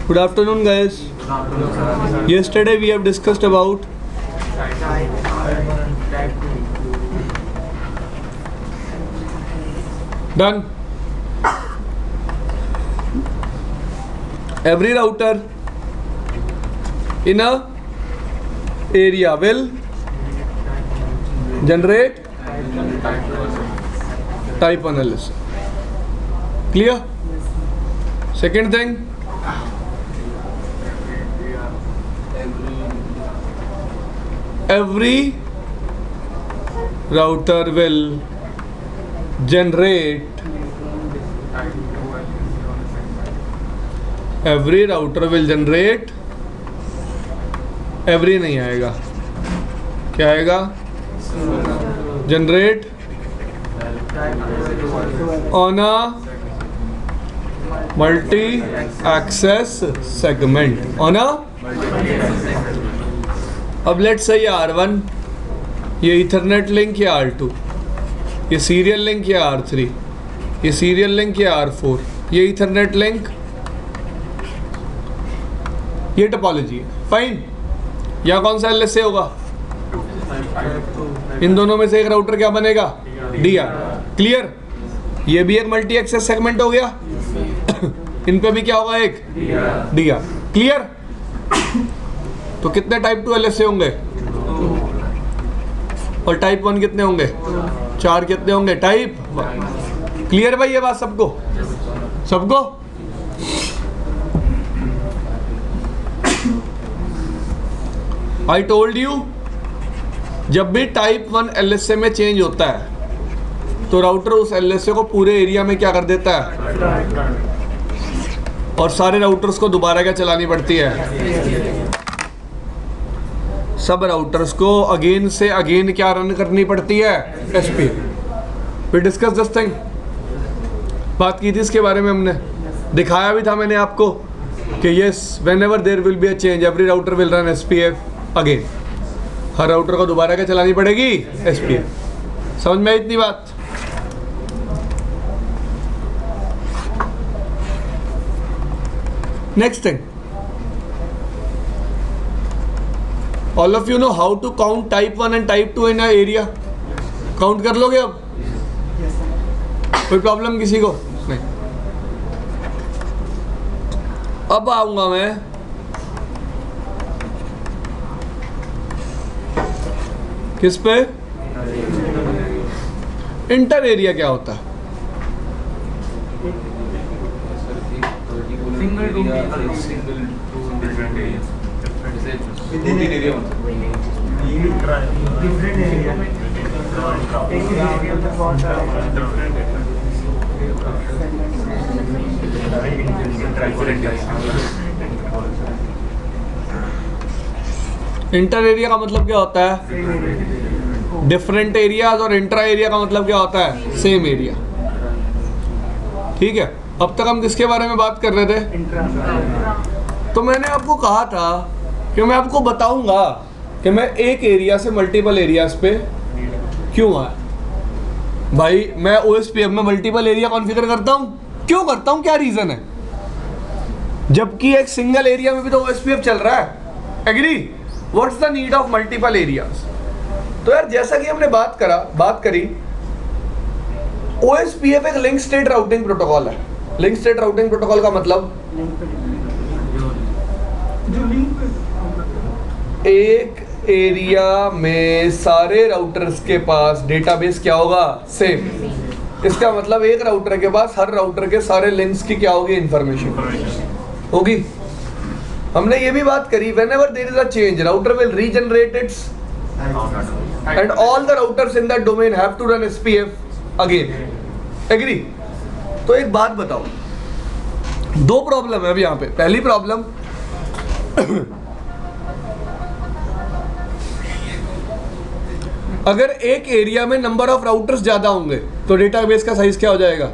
Good afternoon, guys. Yesterday we have discussed about done. Every router in a area will generate type analysis. Clear? Second thing, every router will generate every नहीं आएगा, क्या आएगा? Generate on a multi access segment on a. अब let's से R1, ये Ethernet link या R2, ये serial link या R3, ये सीरियल लिंक या R4, ये इथरनेट लिंक, ये टोपोलॉजी है। फाइन। यहाँ कौन सा LSA होगा? इन दोनों में से एक राउटर क्या बनेगा? DR। क्लियर? ये भी एक मल्टी एक्सेस सेगमेंट हो गया। इन पे भी क्या होगा? एक DR। क्लियर? तो कितने टाइप 2 LSA होंगे? और टाइप 1 कितने होंगे? 4। कितने होंगे? टाइप 1। क्लियर भाई ये बात सबको? सबको? आई टोल्ड यू, जब भी टाइप 1 LSA में चेंज होता है तो राउटर उस LSA को पूरे एरिया में क्या कर देता है, और सारे राउटर्स को दोबारा क्या चलानी पड़ती है? सब राउटर्स को अगेन से अगेन क्या रन करनी पड़ती है? SPF। We discuss this thing, बात की थी इसके बारे में, हमने दिखाया भी था मैंने आपको कि yes, whenever there will be a change every router will run SPF again. हर राउटर को दोबारा क्या चलानी पड़ेगी? SPF। समझ में आई इतनी बात? Next thing, all of you know how to count type 1 and type 2 in a area. Count कर लोगे अब? कोई प्रॉब्लम किसी को? नहीं। अब आऊंगा मैं किस पे? इंटर एरिया क्या होता है? इंटर एरिया का मतलब क्या होता है? Different areas. और इंट्रा एरिया का मतलब क्या होता है? Same area. ठीक है, अब तक हम किसके बारे में बात कर रहे थे? तो मैंने आपको कहा था कि मैं आपको बताऊंगा कि मैं एक एरिया से मल्टीपल एरियाज पे क्यों आया। भाई मैं OSPF में मल्टीपल एरिया कॉन्फ़िगर करता हूं, क्यों करता हूं? क्या रीजन है? जबकि एक सिंगल एरिया में भी तो OSPF चल रहा है। Agree? What's the need of multiple areas? तो यार जैसा कि हमने बात करी, OSPF एक लिंक स्टेट राउटिंग प्रोटोकॉल है। लिंक स्टेट राउटिंग प्रोटोकॉल का मतलब एक एरिया में सारे राउटर्स के पास डेटाबेस क्या होगा? सेम। इसका मतलब एक राउटर के पास हर राउटर के सारे लिंक्स की क्या होगी? इंफॉर्मेशन होगी। हमने ये भी बात करी, whenever there is a change router will regenerate its and all the routers in that domain have to run SPF again. Agree? तो एक बात बताओ, दो प्रॉब्लम है अब यहाँ पे। पहली प्रॉब्लम, अगर एक एरिया में नंबर ऑफ राउटर्स ज्यादा होंगे तो डेटाबेस का साइज क्या हो जाएगा?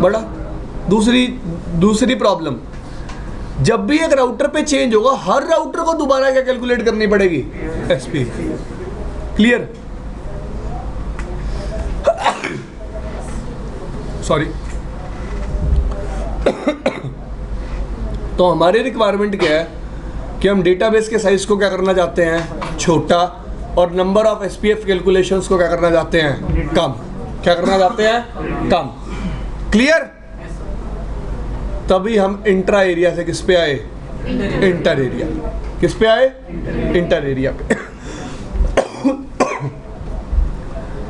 बड़ा। दूसरी प्रॉब्लम, जब भी एक राउटर पे चेंज होगा हर राउटर को दोबारा क्या कैलकुलेट करनी पड़ेगी? SPF। क्लियर? सॉरी। तो हमारी रिक्वायरमेंट क्या है कि हम डेटाबेस के साइज को क्या करना चाहते हैं, छोटा, और नंबर ऑफ एसपीएफ कैलकुलेशंस को क्या करना चाहते हैं, कम। क्या करना चाहते हैं, कम। क्लियर? तभी हम इंट्रा एरिया से किस पे आए, इंटर एरिया। किस पे आए, इंटर एरिया पे।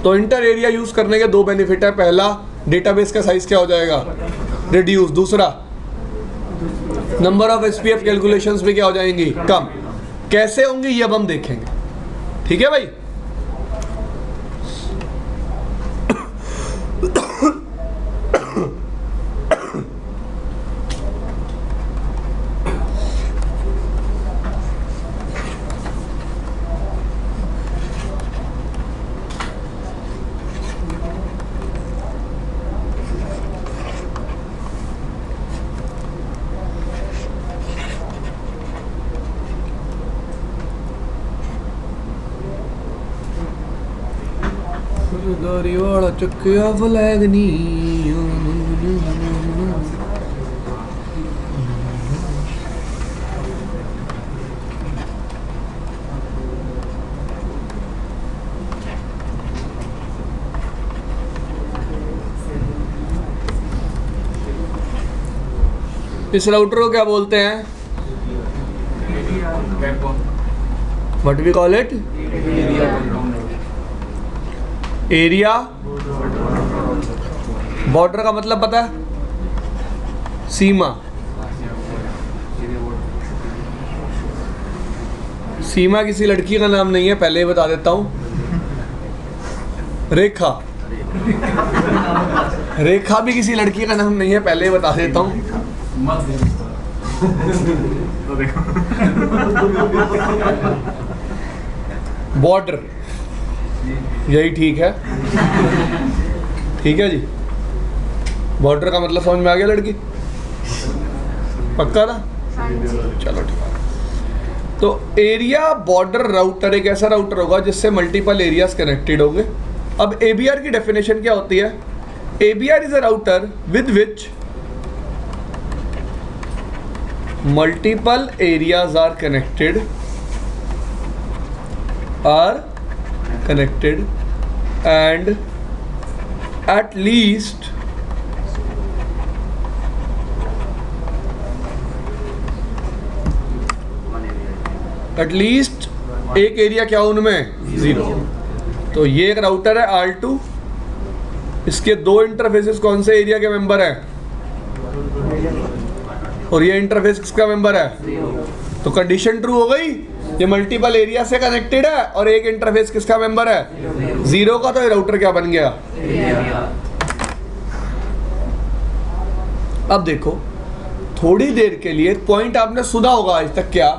तो इंटर एरिया यूज करने के दो बेनिफिट है। पहला, डेटाबेस का साइज क्या हो जाएगा, रिड्यूस। दूसरा, नंबर ऑफ एसपीएफ कैलकुलेशंस भी क्या हो जाएंगी, कम। कैसे होंगी ये अब हम देखेंगे। ठीक है भाई? दारी वाला चक्किया फ्लैगनी। इस राउटर को क्या बोलते हैं, what we call it, area border का मतलब पता है, सीमा। सीमा किसी लड़की का नाम नहीं है, पहले ही बता देता हूं। रेखा, रेखा भी किसी लड़की का नाम नहीं है, पहले ही बता देता हूं। बॉर्डर, यही ठीक है। ठीक है जी, बॉर्डर का मतलब समझ में आ गया लड़की? पक्का ना? चलो ठीक है। तो एरिया बॉर्डर राउटर एक ऐसा राउटर होगा जिससे मल्टीपल एरियाज कनेक्टेड होंगे। अब एबीआर की डेफिनेशन क्या होती है? ABR is a router with which multiple areas are connected and at least एक एरिया क्या उनमें, 0। तो ये एक राउटर है R2, इसके दो इंटरफेसेस कौन से एरिया के मेंबर हैं, और ये इंटरफेस किसका मेंबर है, तो कंडीशन ट्रू हो गई। ये मल्टीपल एरिया से कनेक्टेड है और एक इंटरफेस किसका मेंबर है, 0 का। तो ये राउटर क्या बन गया, अब देखो थोड़ी देर के लिए पॉइंट आपने सुना होगा आज तक क्या,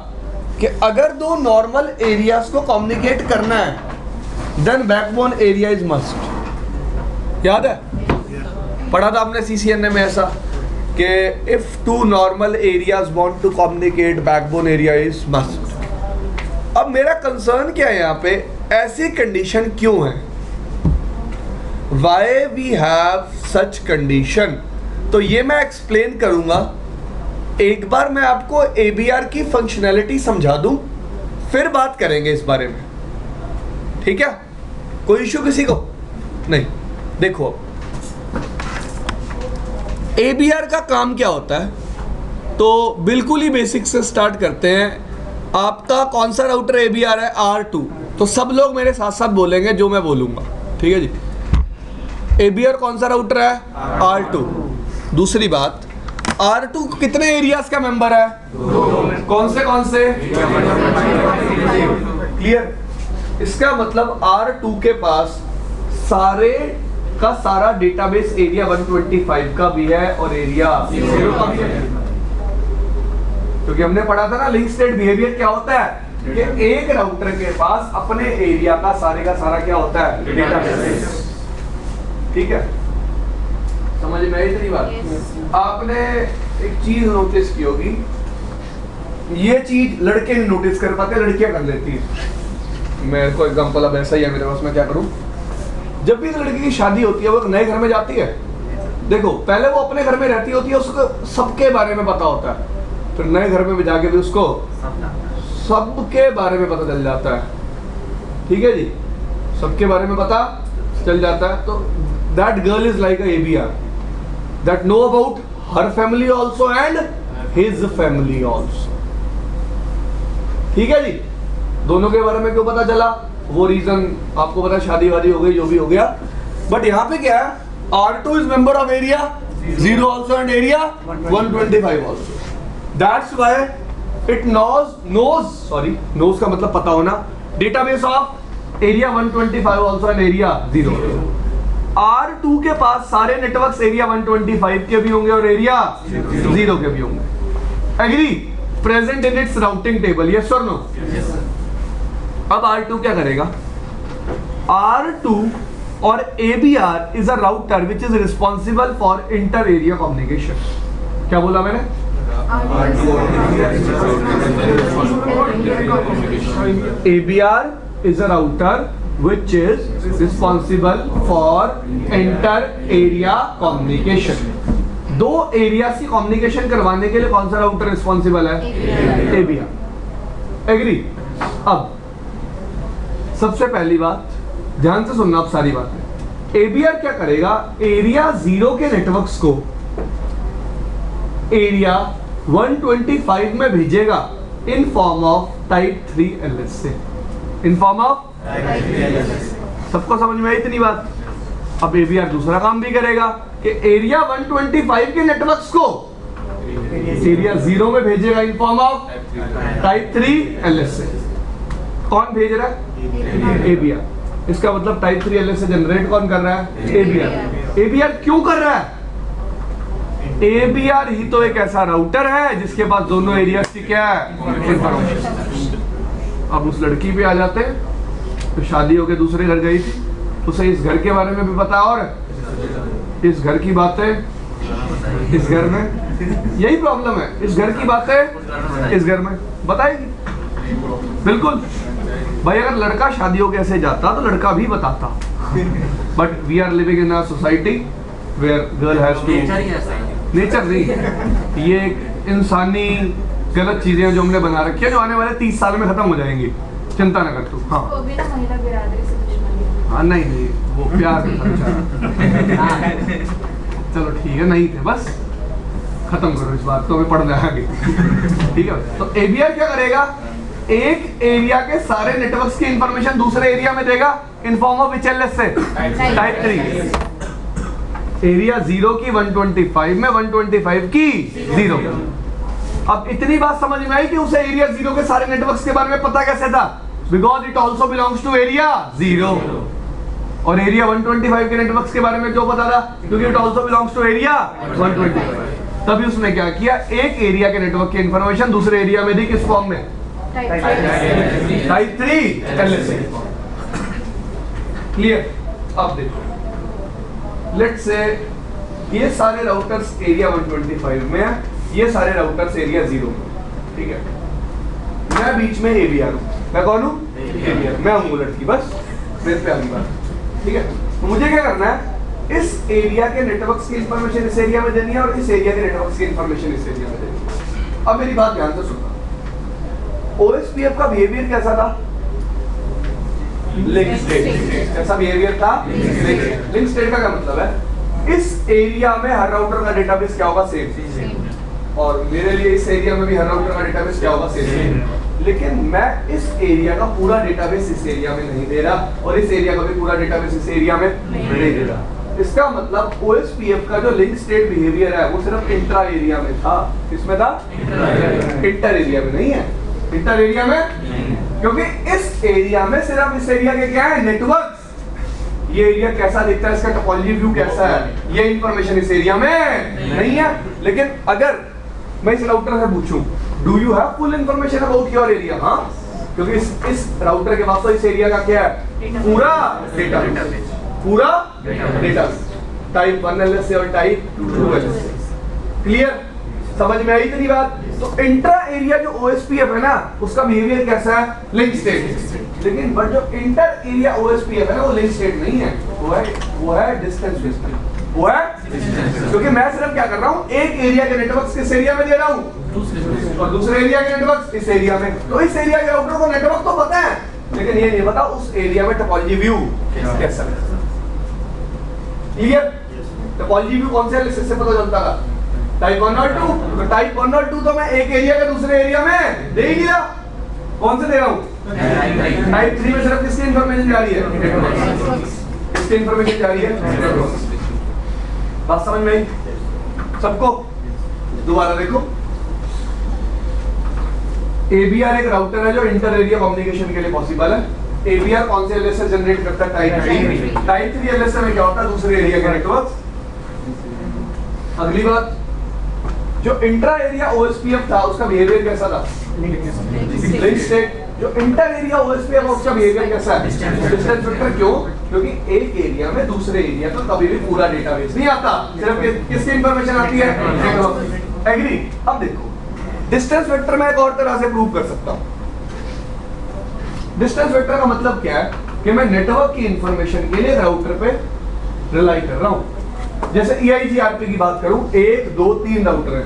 कि अगर दो नॉर्मल एरियाज को कम्युनिकेट करना है then backbone area is must. याद है, पढ़ा था आपने सीसीएनए में ऐसा कि if two normal areas want to communicate backbone area is must. अब मेरा कंसर्न क्या है यहाँ पे, ऐसी कंडीशन क्यों है, why we have such condition, तो ये मैं एक्सप्लेन करूंगा। एक बार मैं आपको एबीआर की फंक्शनैलिटी समझा दूं, फिर बात करेंगे इस बारे में। ठीक है, कोई इशू किसी को नहीं? देखो एबीआर का काम क्या होता है, तो बिल्कुल ही बेसिक से स्टार्ट करते हैं। आपका कौन सा राउटर एबीआर है, R2। तो सब लोग मेरे साथ साथ बोलेंगे जो मैं बोलूंगा, ठीक है जी। एबीआर कौन सा राउटर है, R2। दूसरी बात, R2 कितने एरियाज का मेंबर है, कौन से क्लियर? इसका मतलब R2 के पास सारे का सारा डेटाबेस एरिया 125 का भी है और एरिया 0 का भी है, क्योंकि हमने पढ़ा था ना लिंक स्टेट बिहेवियर क्या होता है, कि एक राउटर के पास अपने एरिया का सारा क्या होता है, डेटाबेस। ठीक है, समझ में आई इतनी बात? आपने एक चीज नोटिस की होगी, ये चीज लड़के नहीं नोटिस कर पाते, लड़कियां कर लेती हैं। मेरे को एग्जांपल अब ऐसा ही है मेरे पास, मैं क्या करूं, जब भी एक लड़की की शादी होती है वो एक नए घर में जाती है। देखो पहले वो अपने घर में रहती होती है, उसको सबके बारे में पता होता है, फिर नए घर में भी जाके भी उसको सबके बारे में पता चल जाता है, ठीक है जी, सबके बारे में पता चल जाता है। तो that girl is like a ABR that know about her family also and his family also, ठीक है जी। दोनों के बारे में क्यों पता चला, वो रीजन आपको पता है, शादी वादी हो गई, जो भी हो गया। बट यहाँ पे क्या है, R2 is member of area 0 also and area 125 also. That's why it knows का मतलब पता होना, database of area 125 also and area 0। R2 के पास सारे नेटवर्क्स एरिया 125 के भी होंगे और एरिया 0 के भी होंगे। Agree? Present in its routing table, yes और नो? अब R2 क्या करेगा, R2 और ABR is a router which is responsible for inter area communication. क्या बोला मैंने? ABR is a router which is responsible for inter area communication। दो areas की कम्युनिकेशन करवाने के लिए कौन सा राउटर रिस्पॉन्सिबल है? ABR। एग्री? अब सबसे पहली बात ध्यान से सुनना आप सारी बातें। ABR क्या करेगा, एरिया 0 के नेटवर्क्स को एरिया 125 में भेजेगा in form of type 3 LSA, in form of सबको समझ में आई इतनी बात? अब ABR दूसरा काम भी करेगा कि एरिया 125 के नेटवर्क्स को एरिया 0 में भेजेगा in form of type 3 LSA। कौन भेज रहा है? ABR। इसका मतलब टाइप 3 LSA जनरेट कौन कर रहा है? ABR। ABR क्यों कर रहा है? ABR ही तो एक ऐसा राउटर है जिसके पास दोनों एरियाज की क्या है, इंफॉर्मेशन। अब उस लड़की पे आ जाते हैं, तो शादी होकर दूसरे घर गई थी, उसे इस घर के बारे में भी पता और इस घर की बातें इस घर में, यही प्रॉब्लम है, इस घर की बातें इस घर में बताएगी। बिल्कुल भाई, अगर लड़का शादियों के ऐसे जाता तो लड़का भी बताता, but we are living in a society where girl has to, nature नहीं, ये एक इंसानी गलत चीजें जो हमने बना रखी है, जो आने वाले 30 साल में खत्म हो जाएंगी, चिंता ना कर तू। हाँ महिला बिरादरी से दुश्मनी। हाँ नहीं वो प्यार चलो ठीक है, नहीं थे, बस खत्म करो इस बात को, हमें पढ़ना है आगे, ठीक है। तो ABR क्या करेगा, एक एरिया के सारे नेटवर्क्स की इंफॉर्मेशन दूसरे एरिया में देगा in form of which LSA, type 3। Area 0 की 125 में, 125 की 0। अब इतनी बात समझ में आई कि उसे एरिया 0 के सारे नेटवर्क्स के बारे में पता कैसे था, because it also belongs to area 0। और एरिया 125 के नेटवर्क्स के बारे में क्यों पता था, क्योंकि it also belongs to area 125। तभी उसने क्या किया, एक एरिया के नेटवर्क की इंफॉर्मेशन दूसरे एरिया में दी, किस फॉर्म में, टाइप 3 LSA। क्लियर? अब देखो, लेट्स से ये सारे राउटर्स एरिया 125 में है, ये सारे राउटर्स एरिया 0 में, ठीक है। मैं बीच में ABR हूं, मैं कौन हूं? ABR। मैं हूं लड़की, बस मेरे पे आगे बात, ठीक है। तो मुझे क्या करना है, इस एरिया के नेटवर्क्स की इंफॉर्मेशन इस एरिया में देनी है और इस एरिया के नेटवर्क्स की इंफॉर्मेशन इस एरिया में देनी है। अब मेरी बात ध्यान से सुनना, OSPF का बिहेवियर कैसा था, लिंक स्टेट। कैसा बिहेवियर था, लिंक स्टेट का क्या मतलब है, इस एरिया में हर राउटर का डेटाबेस क्या होगा, सेम, और मेरे लिए इस एरिया में भी हर राउटर का डेटाबेस क्या होगा, सेम। लेकिन मैं इस एरिया का पूरा डेटाबेस इस एरिया में नहीं दे रहा और इस एरिया का भी पूरा डेटाबेस इस एरिया में नहीं दे रहा। इसका मतलब OSPF का जो लिंक स्टेट बिहेवियर है वो सिर्फ इंट्रा एरिया में था। किसमें था? इंटर एरिया में नहीं है, इंटर एरिया में, क्योंकि इस एरिया में सिर्फ इस एरिया के क्या है, नेटवर्क्स। ये एरिया कैसा दिखता है, इसका टोपोलॉजी व्यू कैसा है, ये इंफॉर्मेशन इस एरिया में नहीं है। लेकिन अगर मैं इस राउटर से पूछूं, do you have full information about your area, हाँ, क्योंकि इस राउटर के पास तो इस एरिया का क्या है, पूरा डेटा, पूरा डेटा, टाइप 1 LSA और टाइप 2 LSA। क्लियर? समझ में आई इतनी बात? तो इंट्रा एरिया जो OSPF है ना, उसका बिहेवियर कैसा है, लिंक स्टेट। लेकिन बट जो इंटर एरिया OSPF है ना, वो लिंक स्टेट नहीं है, वो है डिस्टेंस वेक्टर, वो है क्योंकि मैं सिर्फ क्या कर रहा हूँ, एक एरिया के नेटवर्क किस एरिया में दे रहा हूँ और दूसरे एरिया के नेटवर्क इस एरिया में। तो इस एरिया के राउटर को नेटवर्क तो पता है, लेकिन ये नहीं पता उस एरिया में टोपोलॉजी व्यू कैसा है। क्लियर? टोपोलॉजी व्यू कौन से है इससे पता चलता था, टाइप 1 और 2। तो टाइप 1 और 2 तो मैं एक एरिया के दूसरे एरिया में दे ही दिया। कौन से दे रहा हूँ? टाइप 3 में सिर्फ किसकी इंफॉर्मेशन जा रही है, किसकी इंफॉर्मेशन जा रही है। बात समझ में आई सबको? दोबारा देखो, ABR एक राउटर है जो इंटर एरिया कम्युनिकेशन के लिए पॉसिबल है। ABR कौन से एलएस से जनरेट करता है? टाइप 3 एलएस में क्या होता है, दूसरे एरिया के नेटवर्क। अगली बात, जो इंट्रा एरिया OSPF था उसका बिहेवियर कैसा था? Link state. जो इंटर एरिया OSPF उसका बिहेवियर कैसा है? Distance vector. क्यों? क्योंकि एक एरिया में दूसरे एरिया का कभी भी पूरा डेटाबेस नहीं आता, सिर्फ किसकी इंफॉर्मेशन आती है? नेटवर्क। एग्री? अब देखो, डिस्टेंस वेक्टर मैं एक और तरह से प्रूव कर सकता हूं। डिस्टेंस वेक्टर का मतलब क्या है कि मैं नेटवर्क की इंफॉर्मेशन के लिए राउटर पे रिलाई कर रहा हूं। जैसे EIGRP की बात करूं, 1 2 3 राउटर है,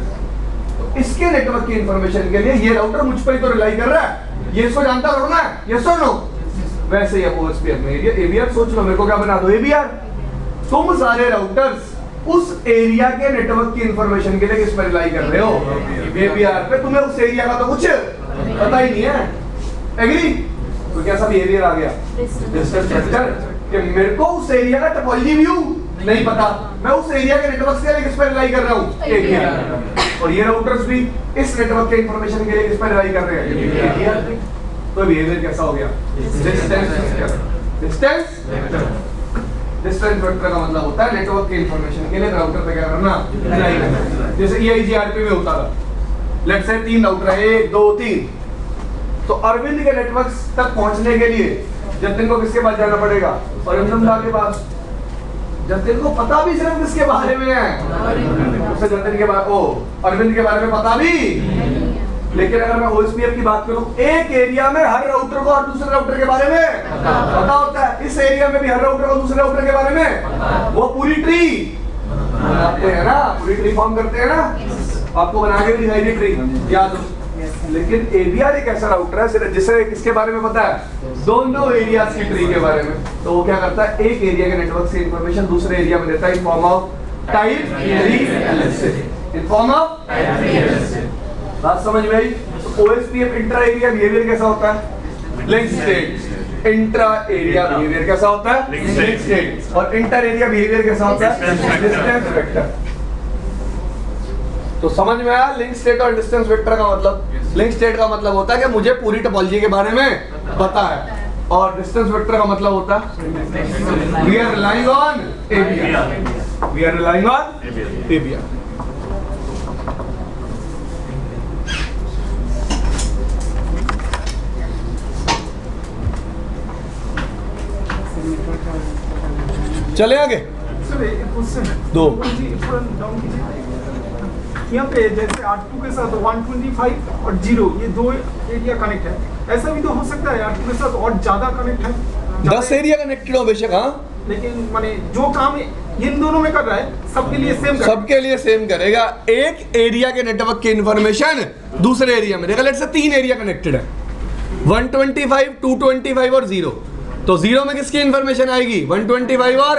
तो इसके नेटवर्क की इंफॉर्मेशन के लिए ये राउटर मुझ पर ही तो रिलाई कर रहा है, ये इसको जानता होगा ना, यस और नो। वैसे ही OSPF में ABR सोच लो, मेरे को क्या बना दो ABR। तुम सारे राउटर्स उस एरिया के नेटवर्क की इंफॉर्मेशन के लिए किस पर रिलाई कर रहे हो? ABR पे। तुम्हें उस एरिया का तो कुछ पता ही नहीं है। एग्री? तो कैसा बिहेवियर आ गया? Distance vector. कि मेरे को उस एरिया का टोपोलॉजी व्यू नहीं पता, मैं उस एरिया के नेटवर्क के लिए किस पर रिलाई कर रहा हूँ? ABR। और ये राउटर्स भी इस नेटवर्क के इंफॉर्मेशन के लिए किस पर रिलाई कर रहे हैं? ABR। तो बिहेवियर कैसा हो गया? डिस्टेंस वेक्टर का मतलब होता है नेटवर्क के इंफॉर्मेशन के लिए राउटर पे क्या करना? रिलाई करना। जैसे EIGRP में होता था, लेट्स से 3 राउटर है, 1 2 3। तो अरविंद के नेटवर्क तक पहुंचने के लिए जतिन को किसके पास जाना पड़ेगा? अरविंदम दा के पास। जतिन को पता भी सिर्फ किसके बारे में है, उसे जतिन के बारे अरविंद के बारे में पता भी। लेकिन अगर मैं OSPF की बात करूं, एक एरिया में हर राउटर को और दूसरे राउटर के बारे में पता होता है। इस एरिया में भी हर राउटर को दूसरे राउटर के बारे में वो पूरी ट्री बनाते हैं ना, पूरी ट्री फॉर्म करते हैं ना। आपको बना के भी दिखाई दी ट्री, याद हो। लेकिन ABR एक ऐसा राउटर है सिर्फ जिसे किसके बारे में पता है? दोनों एरियाज की ट्री के बारे में। तो वो क्या करता है, एक एरिया के नेटवर्क से इंफॉर्मेशन दूसरे एरिया में देता है in form of type 3 LSA। In form of type 3 LSA। बात समझ में आई? तो OSPF इंट्रा एरिया बिहेवियर कैसा होता है? Link state. Intra area behaviour कैसा होता है? Link state. और इंटर एरिया बिहेवियर कैसा होता है? Distance vector. तो समझ में आया लिंक स्टेट और डिस्टेंस वेक्टर का मतलब? लिंक स्टेट का मतलब होता है कि मुझे पूरी टोपोलॉजी के बारे में पता है, और डिस्टेंस वेक्टर का मतलब होता है we are relying on ABR। We are relying on ABR। चले आगे। दो यहाँ पे जैसे R2 के साथ 125 और 0 ये 2 एरिया कनेक्ट है, ऐसा भी तो हो सकता है R2 के साथ और ज्यादा कनेक्ट है, 10 एरिया कनेक्टेड हो बेशक, हाँ, लेकिन माने जो काम इन दोनों में कर रहा है सबके लिए सेम सबके लिए सेम करेगा। एक एरिया के नेटवर्क की इंफॉर्मेशन दूसरे एरिया में देखा। लेट्स से 3 एरिया कनेक्टेड है, 125 225 और 0। तो 0 में किसकी इंफॉर्मेशन आएगी? 125 और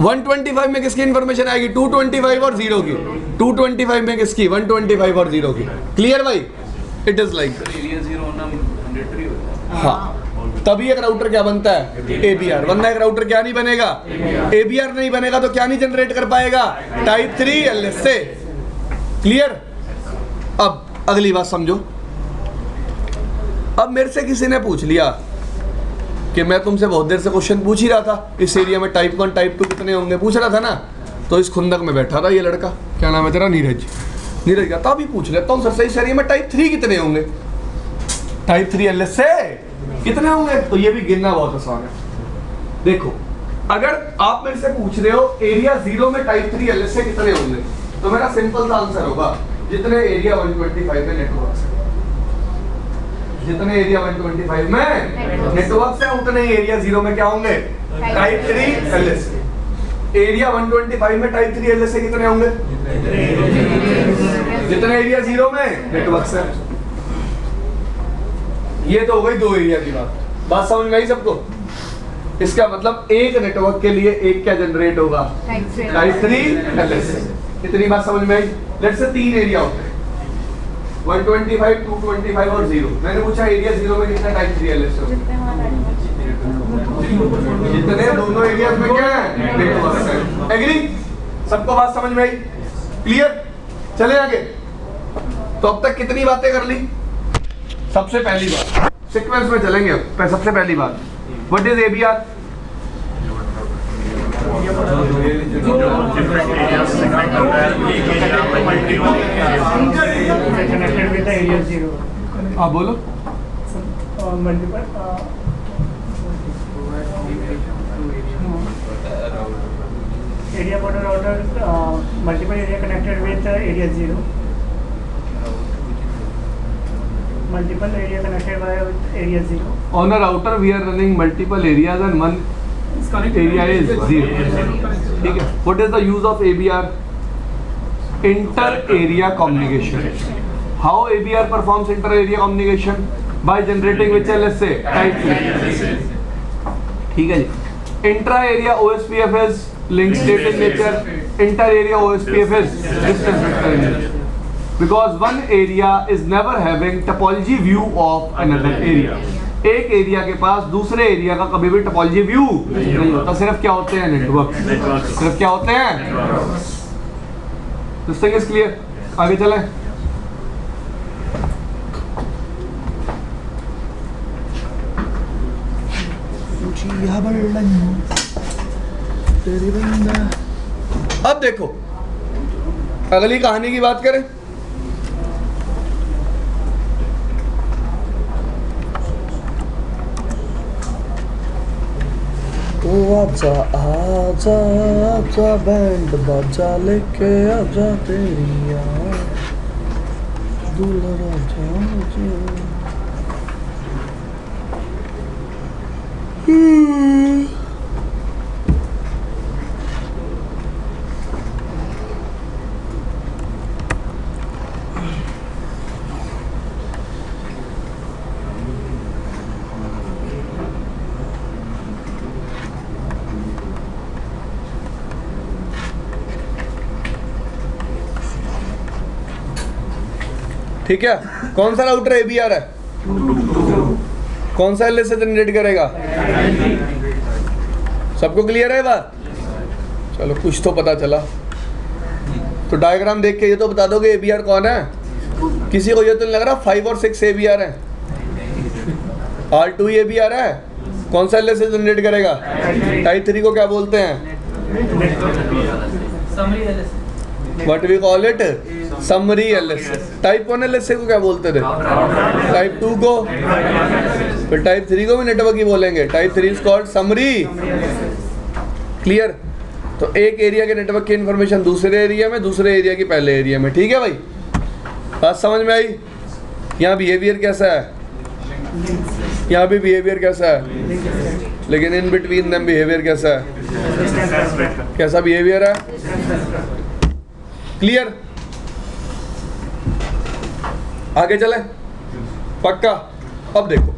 125 में किसकी इंफॉर्मेशन आएगी? 225 और 0 की। 225 में किसकी? 125 और 0 की। क्लियर भाई? इट इज लाइक हाँ। तभी एक राउटर क्या बनता है? ABR। वरना एक राउटर क्या नहीं बनेगा? ABR नहीं बनेगा तो क्या नहीं जनरेट कर पाएगा? Type 3 LSA। क्लियर? अब अगली बात समझो। अब मेरे से किसी ने पूछ लिया कि मैं तुमसे बहुत देर से क्वेश्चन पूछ ही रहा था, इस एरिया में टाइप 1 टाइप 2 कितने होंगे पूछ रहा था ना। तो इस खुंदक में बैठा था ये लड़का, क्या नाम है तेरा? नीरज। नीरज कहता अभी पूछ लेता हूँ सर से, इस एरिया में टाइप 3 कितने होंगे? टाइप 3 LSA कितने होंगे? तो ये भी गिनना बहुत आसान है। देखो, अगर आप मेरे से पूछ रहे हो एरिया 0 में टाइप 3 LSA कितने होंगे, तो मेरा सिंपल सा आंसर होगा जितने एरिया 125 में नेटवर्क है, जितने एरिया 125 में नेटवर्क है उतने एरिया 0 में क्या होंगे? Type 3 LSA। एरिया 125 में टाइप 3 एलएसए कितने होंगे? जितने एरिया 0 में नेटवर्क से। ये तो हो गई दो एरिया की बात समझ में आई सबको? इसका मतलब एक नेटवर्क के लिए एक क्या जनरेट होगा? Type 3 LSA. कितनी बात समझ में आई? लेट्स से 3 एरिया होते हैं 125, 225 और 0। मैंने पूछा एरिया 0 में कितना टाइप 3 एलएसए होगा? जितने दोनों एरिया में क्या है? नेटवर्क है। एग्री? सबको बात समझ में आई? क्लियर? चले आगे। तो अब तक कितनी बातें कर ली? सबसे पहली बात सीक्वेंस में चलेंगे। सबसे पहली बात what is एबीआर? connected with the area 0. हाँ बोलो। Multiple area border router, multiple area connected with area 0. Multiple area connected by area 0. On a router we are running multiple areas and one area is 0. ठीक है। What is the use of ABR? Inter-area communication. How ABR performs inter-area communication? By generating which LSA? Type 3. ठीक है जी। Intra-area OSPF is link state in nature. Inter-area OSPF is distance vector in nature. Because one area is never having topology view of another area. एक area के पास दूसरे area का कभी भी topology view नहीं होता। सिर्फ क्या होते हैं? नेटवर्क। सिर्फ क्या होते हैं? This thing is clear? आगे चलें। अब देखो अगली कहानी की बात करें। आजा आजा आजा बैंड बाजा लेके आजा तेरी यार दूल्हा राजा ठीक है। कौन सा राउटर एबीआर है? कौन सा एलएसए जनरेट करेगा? सबको क्लियर है बात? चलो कुछ तो पता चला। तो डायग्राम देख के ये तो बता दोगे एबीआर कौन है? किसी को ये तो नहीं लग रहा 5 और 6 एबीआर है? R2 एबीआर है। कौन सा एलएसए जनरेट करेगा? टाइप 3 को क्या बोलते हैं? What we call it? Summary LSA. Type 1 LSA को क्या बोलते थे? टाइप 2 को? फिर टाइप 3 को भी नेटवर्क ही बोलेंगे। Type 3 is called summary. Clear? तो एक एरिया के नेटवर्क की इंफॉर्मेशन दूसरे एरिया में, दूसरे एरिया की पहले एरिया में। ठीक है भाई? बात समझ में आई? यहाँ बिहेवियर कैसा है? यहाँ भी बिहेवियर कैसा है? लेकिन इन बिटवीन देम बिहेवियर कैसा है? कैसा बिहेवियर है? क्लियर? आगे चले? पक्का? अब देखो,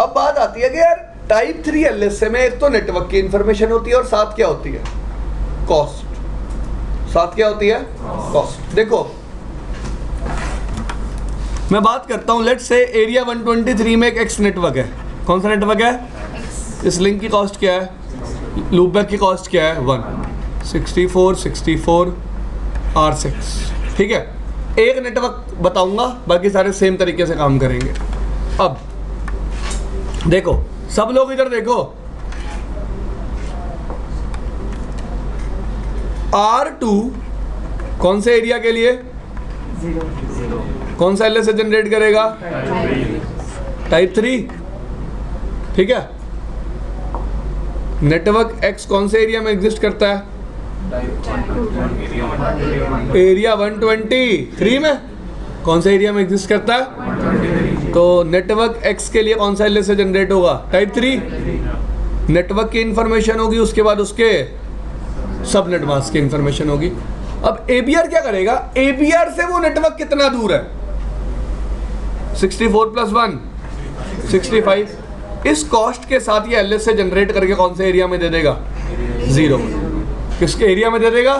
अब बात आती है कि यार टाइप 3 एलएसए में एक तो नेटवर्क की इंफॉर्मेशन होती है और साथ क्या होती है? कॉस्ट। साथ क्या होती है? कॉस्ट। देखो मैं बात करता हूं, लेट्स से एरिया 123 में एक एक्स नेटवर्क है। कौन सा नेटवर्क है? इस लिंक की कॉस्ट क्या है? लूपबैक की कॉस्ट क्या है? 1 64 64 R6। ठीक है। एक नेटवर्क बताऊंगा, बाकी सारे सेम तरीके से काम करेंगे। अब देखो सब लोग इधर देखो, R2 कौन से एरिया के लिए? 0. कौन सा एलएसए जनरेट करेगा? टाइप 3। ठीक है। नेटवर्क X कौन से एरिया में एग्जिस्ट करता है? एरिया 123 में। कौन से एरिया में एग्जिस्ट करता है? तो नेटवर्क X के लिए कौन सा एलएसए जनरेट होगा? टाइप 3। नेटवर्क की इंफॉर्मेशन होगी, उसके बाद उसके सबनेट मास्क की इंफॉर्मेशन होगी। अब एबीआर क्या करेगा, एबीआर से वो नेटवर्क कितना दूर है, 64 + 1 65। इस कॉस्ट के साथ ये एलएस से जनरेट करके कौन से एरिया में दे देगा, 0। किसके एरिया में दे देगा,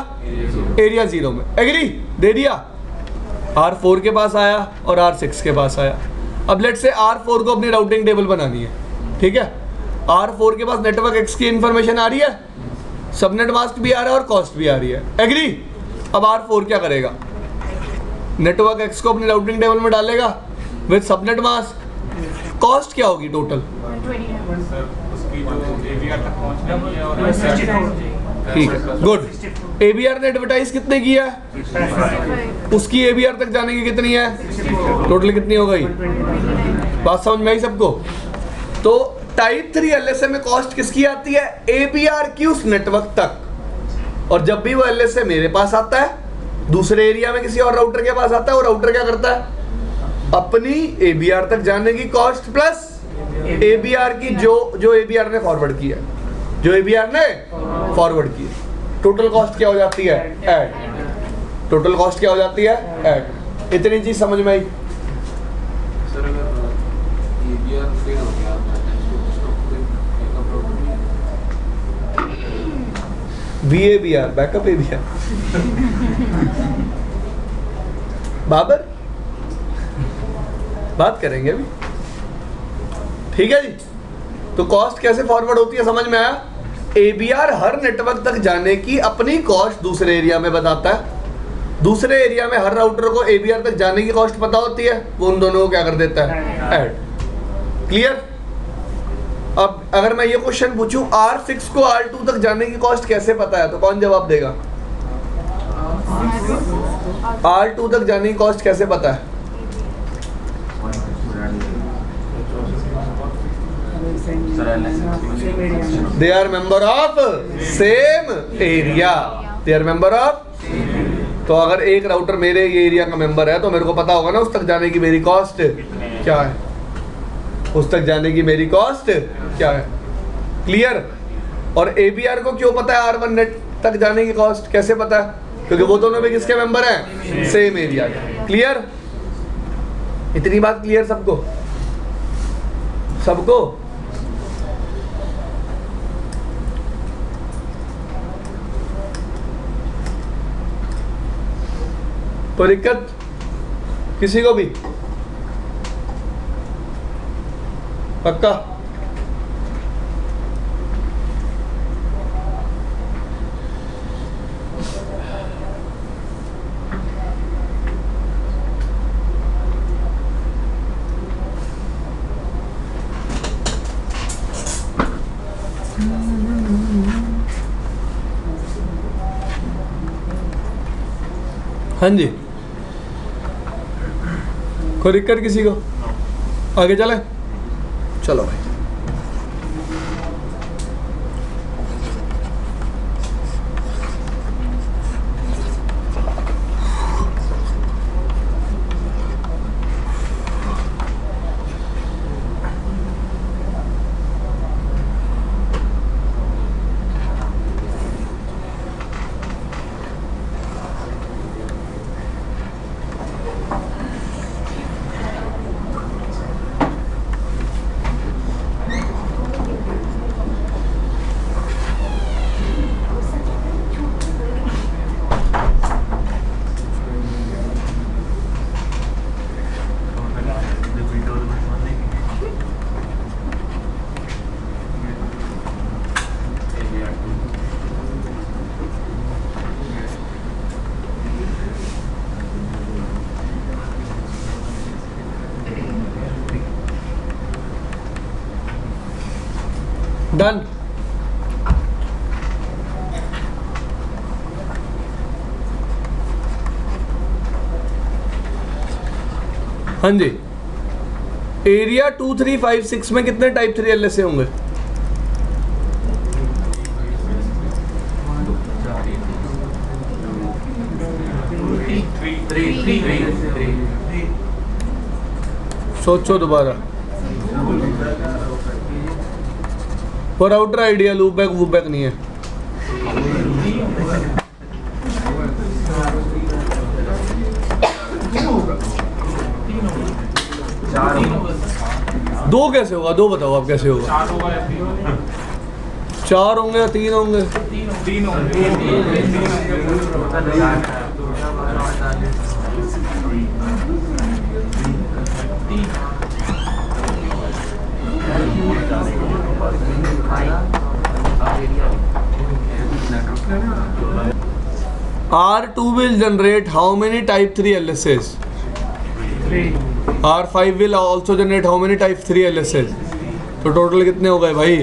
एरिया 0 में। एग्री, दे दिया। R4 के पास आया और R6 के पास आया। अब लेट से R4 को अपनी राउटिंग टेबल बनानी है, ठीक है। R4 के पास नेटवर्क X की इंफॉर्मेशन आ रही है, सबनेट मास्क भी आ रहा है और कॉस्ट भी आ रही है। एग्री। अब R4 क्या करेगा, नेटवर्क X को अपनी राउटिंग टेबल में डालेगा विद सबनेट मास्क। कॉस्ट क्या होगी टोटल, ठीक है, गुड। एबीआर ने एडवर्टाइज कितने की है, उसकी एबीआर तक जाने की कितनी है, टोटल कितनी हो गई, बात समझ में आई सबको। तो टाइप 3 एलएसए में कॉस्ट किसकी आती है, एबीआर की उस नेटवर्क तक। और जब भी वो एलएसए मेरे पास आता है, दूसरे एरिया में किसी और राउटर के पास आता है, वो राउटर क्या करता है, अपनी एबीआर तक जाने की कॉस्ट प्लस एबीआर की जो एबीआर ने फॉरवर्ड की है, जो एबीआर ने फॉरवर्ड की है, टोटल कॉस्ट क्या हो जाती है, ऐड। टोटल कॉस्ट क्या हो जाती है, ऐड। इतनी चीज समझ में आई। सर अगर एबीआर फेल हो गया VABR, बैकअप एबीआर। बाबर बात करेंगे अभी, ठीक है जी। तो कॉस्ट कैसे फॉरवर्ड होती है समझ में आया। एबीआर हर नेटवर्क तक जाने की अपनी कॉस्ट दूसरे एरिया में बताता है। दूसरे एरिया में हर राउटर को एबीआर तक जाने की कॉस्ट पता होती है, वो उन दोनों को क्या कर देता है, ऐड। क्लियर। अब अगर मैं ये क्वेश्चन पूछूं R6 को R2 तक जाने की कॉस्ट कैसे पता है, तो कौन जवाब देगा, R2 तक जाने की कॉस्ट कैसे पता है, they are member of same area, they are member of. तो अगर एक राउटर मेरे ये एरिया का मेंबर है तो मेरे को पता होगा ना उस तक जाने की मेरी कॉस्ट क्या है, उस तक जाने की मेरी कॉस्ट क्या है। क्लियर। और एबीआर को क्यों पता है R1 नेट तक जाने की कॉस्ट कैसे पता है, क्योंकि वो दोनों भी किसके मेंबर हैं, सेम एरिया के। क्लियर। इतनी बात क्लियर सबको, सबको। तो दिक्कत किसी को भी, पक्का। हाँ जी, कोई दिक्कत किसी को, आगे चले, चलो भाई। डन। हाँ जी, एरिया 2356 में कितने टाइप 3 एलएसए होंगे, सोचो दोबारा। वो राउटर आइडिया लूप बैक नहीं है। दो कैसे होगा? दो बताओ आप कैसे होगा? 4 होगा या 3? 4 होंगे या 3 होंगे? 3 होंगे। R2 will generate how many type 3 LSAs? 3. R5 will also generate how many type 3 LSAs? तो टोटल कितने हो गए भाई?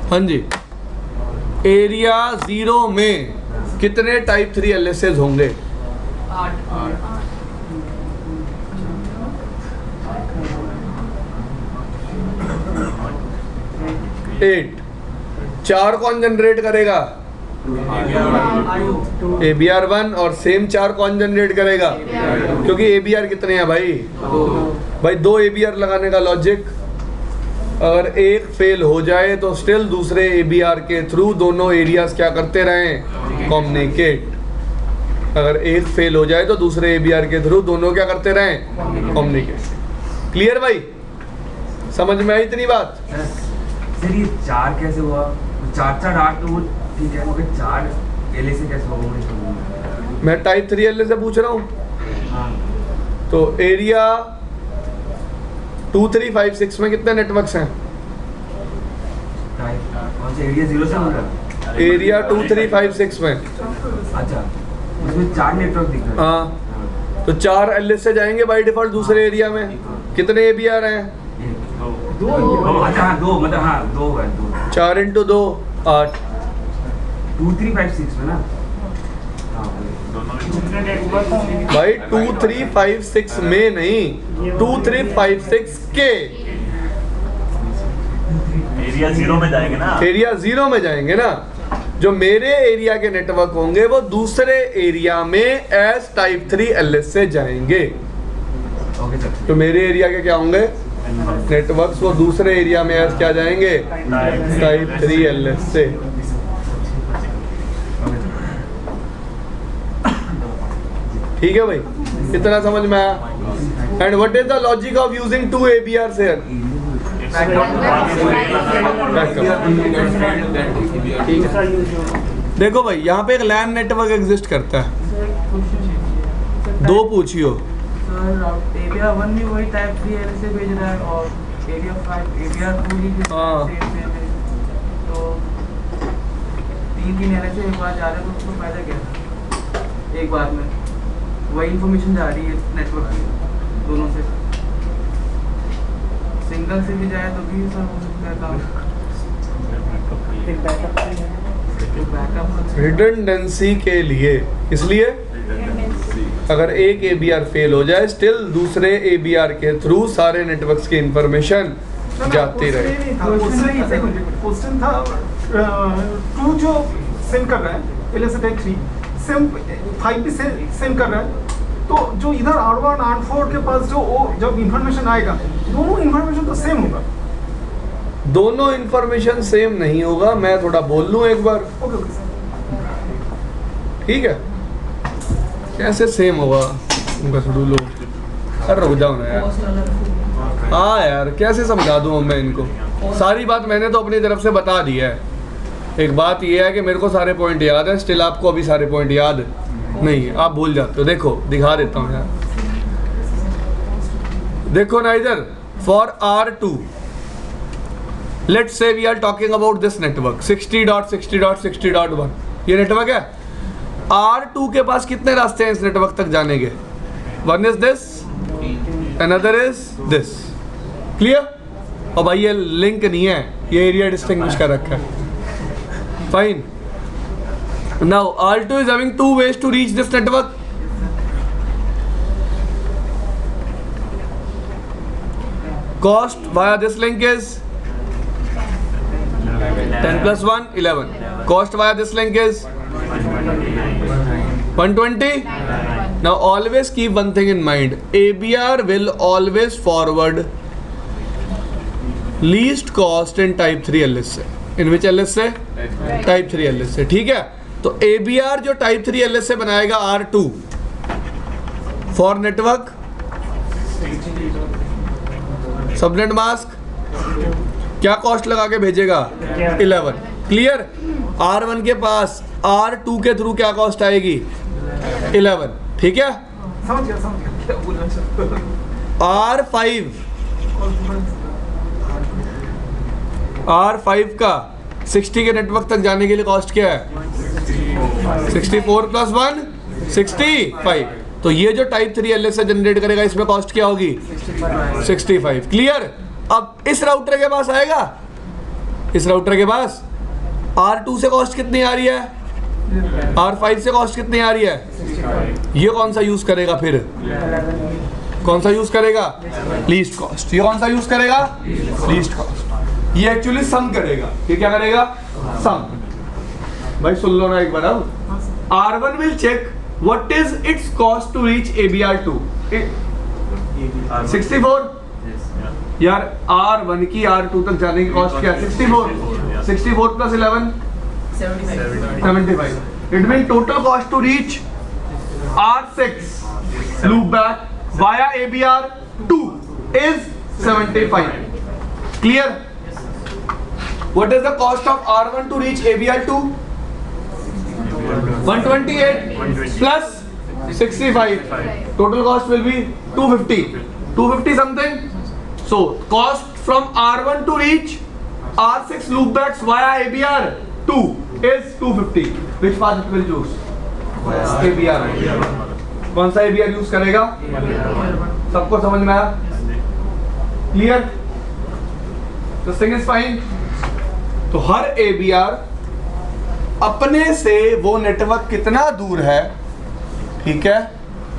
हाँ जी, एरिया 0 में कितने टाइप 3 LSAs होंगे? 8। 4 कौन जनरेट करेगा? ABR1। और सेम 4 कौन जनरेट करेगा? क्योंकि ABR कितने हैं भाई? भाई 2 ABR लगाने का लॉजिक, अगर एक फेल हो जाए तो स्टिल दूसरे ABR के थ्रू दोनों एरियाज क्या करते रहें? कम्युनिकेट। अगर एक फेल हो जाए तो दूसरे ABR के थ्रू दोनों क्या करते रहें? कम्युनिकेट। क्लियर भाई? समझ में आई इतनी बात? सर ये 4 कैसे हुआ? 4 8 तो वो ठीक है, मगर 4 LSA कैसे हुआ? मैं टाइप 3 LSA पूछ रहा हूँ। तो एरिया 2 3 5 6 में कितने नेटवर्क्स हैं? कौन सा एरिया 0 से होगा? एरिया 2 3 5 6 में। अच्छा, उसमें 4 नेटवर्क दिख रहे हैं। हाँ, तो 4 LSA जाएंगे बाय डिफॉल्ट दूसरे एरिया में। कितने ABR हैं? 2। अच्छा हाँ 2, मतलब हाँ 2 है 2। 4 × 2 8। 2 3 5 6 में ना? भाई 2 3 5 6 में नहीं, 2 3 5 6 के एरिया 0 में जाएंगे ना। एरिया 0 में जाएंगे ना। जो मेरे एरिया के नेटवर्क होंगे वो दूसरे एरिया में एस टाइप 3 LSA जाएंगे। Okay sir. तो मेरे एरिया के क्या होंगे नेटवर्क्स, वो दूसरे एरिया में एस क्या जाएंगे? Type 3 LSA। ठीक है भाई, इतना समझ में आया? And what is the logic of using 2 ABRs here? देखो भाई, यहाँ पे एक LAN नेटवर्क एग्जिस्ट करता है। 2 पूछियो। सर एरिया 1 भी वही टाइप 3 LSA भेज रहा है और एरिया 5 एरिया 2 ही सेम है। तो 3 LSA एक बार जा रहे हैं तो उसको फायदा क्या? एक बार में वही इंफॉर्मेशन जा रही है नेटवर्क की दोनों से। सिंगल से भी जाए तो भी सर हो सकता है काम। बैकअप रिडंडेंसी के लिए, इसलिए अगर एक ABR फेल हो जाए स्टिल दूसरे ABR के थ्रू सारे नेटवर्क्स की इंफॉर्मेशन जाती रहे। क्वेश्चन था 2 जो सेंड कर रहा है LSA टाइप 3 सेम 5 भी सेंड कर रहा है, तो जो इधर R1 R4 के पास जो जब इंफॉर्मेशन आएगा दोनों इंफॉर्मेशन तो सेम होगा। दोनों इंफॉर्मेशन सेम नहीं होगा। मैं थोड़ा बोल लूँ एक बार? ओके सर, ठीक है। कैसे सेम होगा उनका थोड़ा लो। अरे रुक जाओ ना यार। हाँ यार, कैसे समझा दूँ मैं इनको? सारी बात मैंने तो अपनी तरफ से बता दी है। एक बात ये है कि मेरे को सारे पॉइंट याद है, स्टिल आपको अभी सारे पॉइंट याद नहीं है, आप भूल जाते हो। देखो दिखा देता हूँ यार। देखो ना इधर, for R2 let's say we are talking about this network 60.60.60.1 ये नेटवर्क है। R2 के पास कितने रास्ते हैं इस नेटवर्क तक जाने के? One is this, another is this. Clear? और भाई ये लिंक नहीं है, ये एरिया डिस्टिंग्विश कर रखा है। Fine. Now R2 is having 2 ways to reach this network. Cost via this link is 10 plus 1 11. Cost via this link is 120. Now always keep one thing in mind. ABR will always forward least cost in type 3 LSA. In which LS से? Type 3 LS से, ठीक है। तो ABR जो type 3 LS से बनाएगा R2 for network subnet mask क्या cost लगा के भेजेगा? 11। क्लियर? R1 के पास R2 के थ्रू क्या कॉस्ट आएगी? 11, ठीक है। समझ गया क्या बोलना चाहते हो। R5 का 60 के नेटवर्क तक जाने के लिए कॉस्ट क्या है? 64 प्लस 1 65। तो ये जो टाइप 3 एलएस से जनरेट करेगा इसमें कॉस्ट क्या होगी? 65। क्लियर? अब इस राउटर के पास आएगा, इस राउटर के पास R2 से कॉस्ट कितनी आ रही है? R5 से कॉस्ट कितनी आ रही है? ये कौन सा यूज करेगा फिर? कौन सा यूज करेगा? Least cost. ये कौन सा यूज करेगा? Least cost. ये एक्चुअली सम करेगा। ये क्या करेगा? सम। भाई सुन लो ना एक बार। अब R1 will check what is its cost to reach ABR2 64। यार R1 की R2 तक जाने की कॉस्ट क्या है? 64 plus 11 75। It mean total cost to reach R6 loop back via ABR2 is 75। Clear? What is the cost of R1 to reach ABR2? 128 plus 65. Total cost will be 250. 250 something. So cost from R1 to reach R6 loopbacks via ABR2 is 250. Which path it will choose? ABR. कौन सा ABR use करेगा? सबको समझ में आया? Clear? This thing is fine. तो हर ABR अपने से वो नेटवर्क कितना दूर है, ठीक है,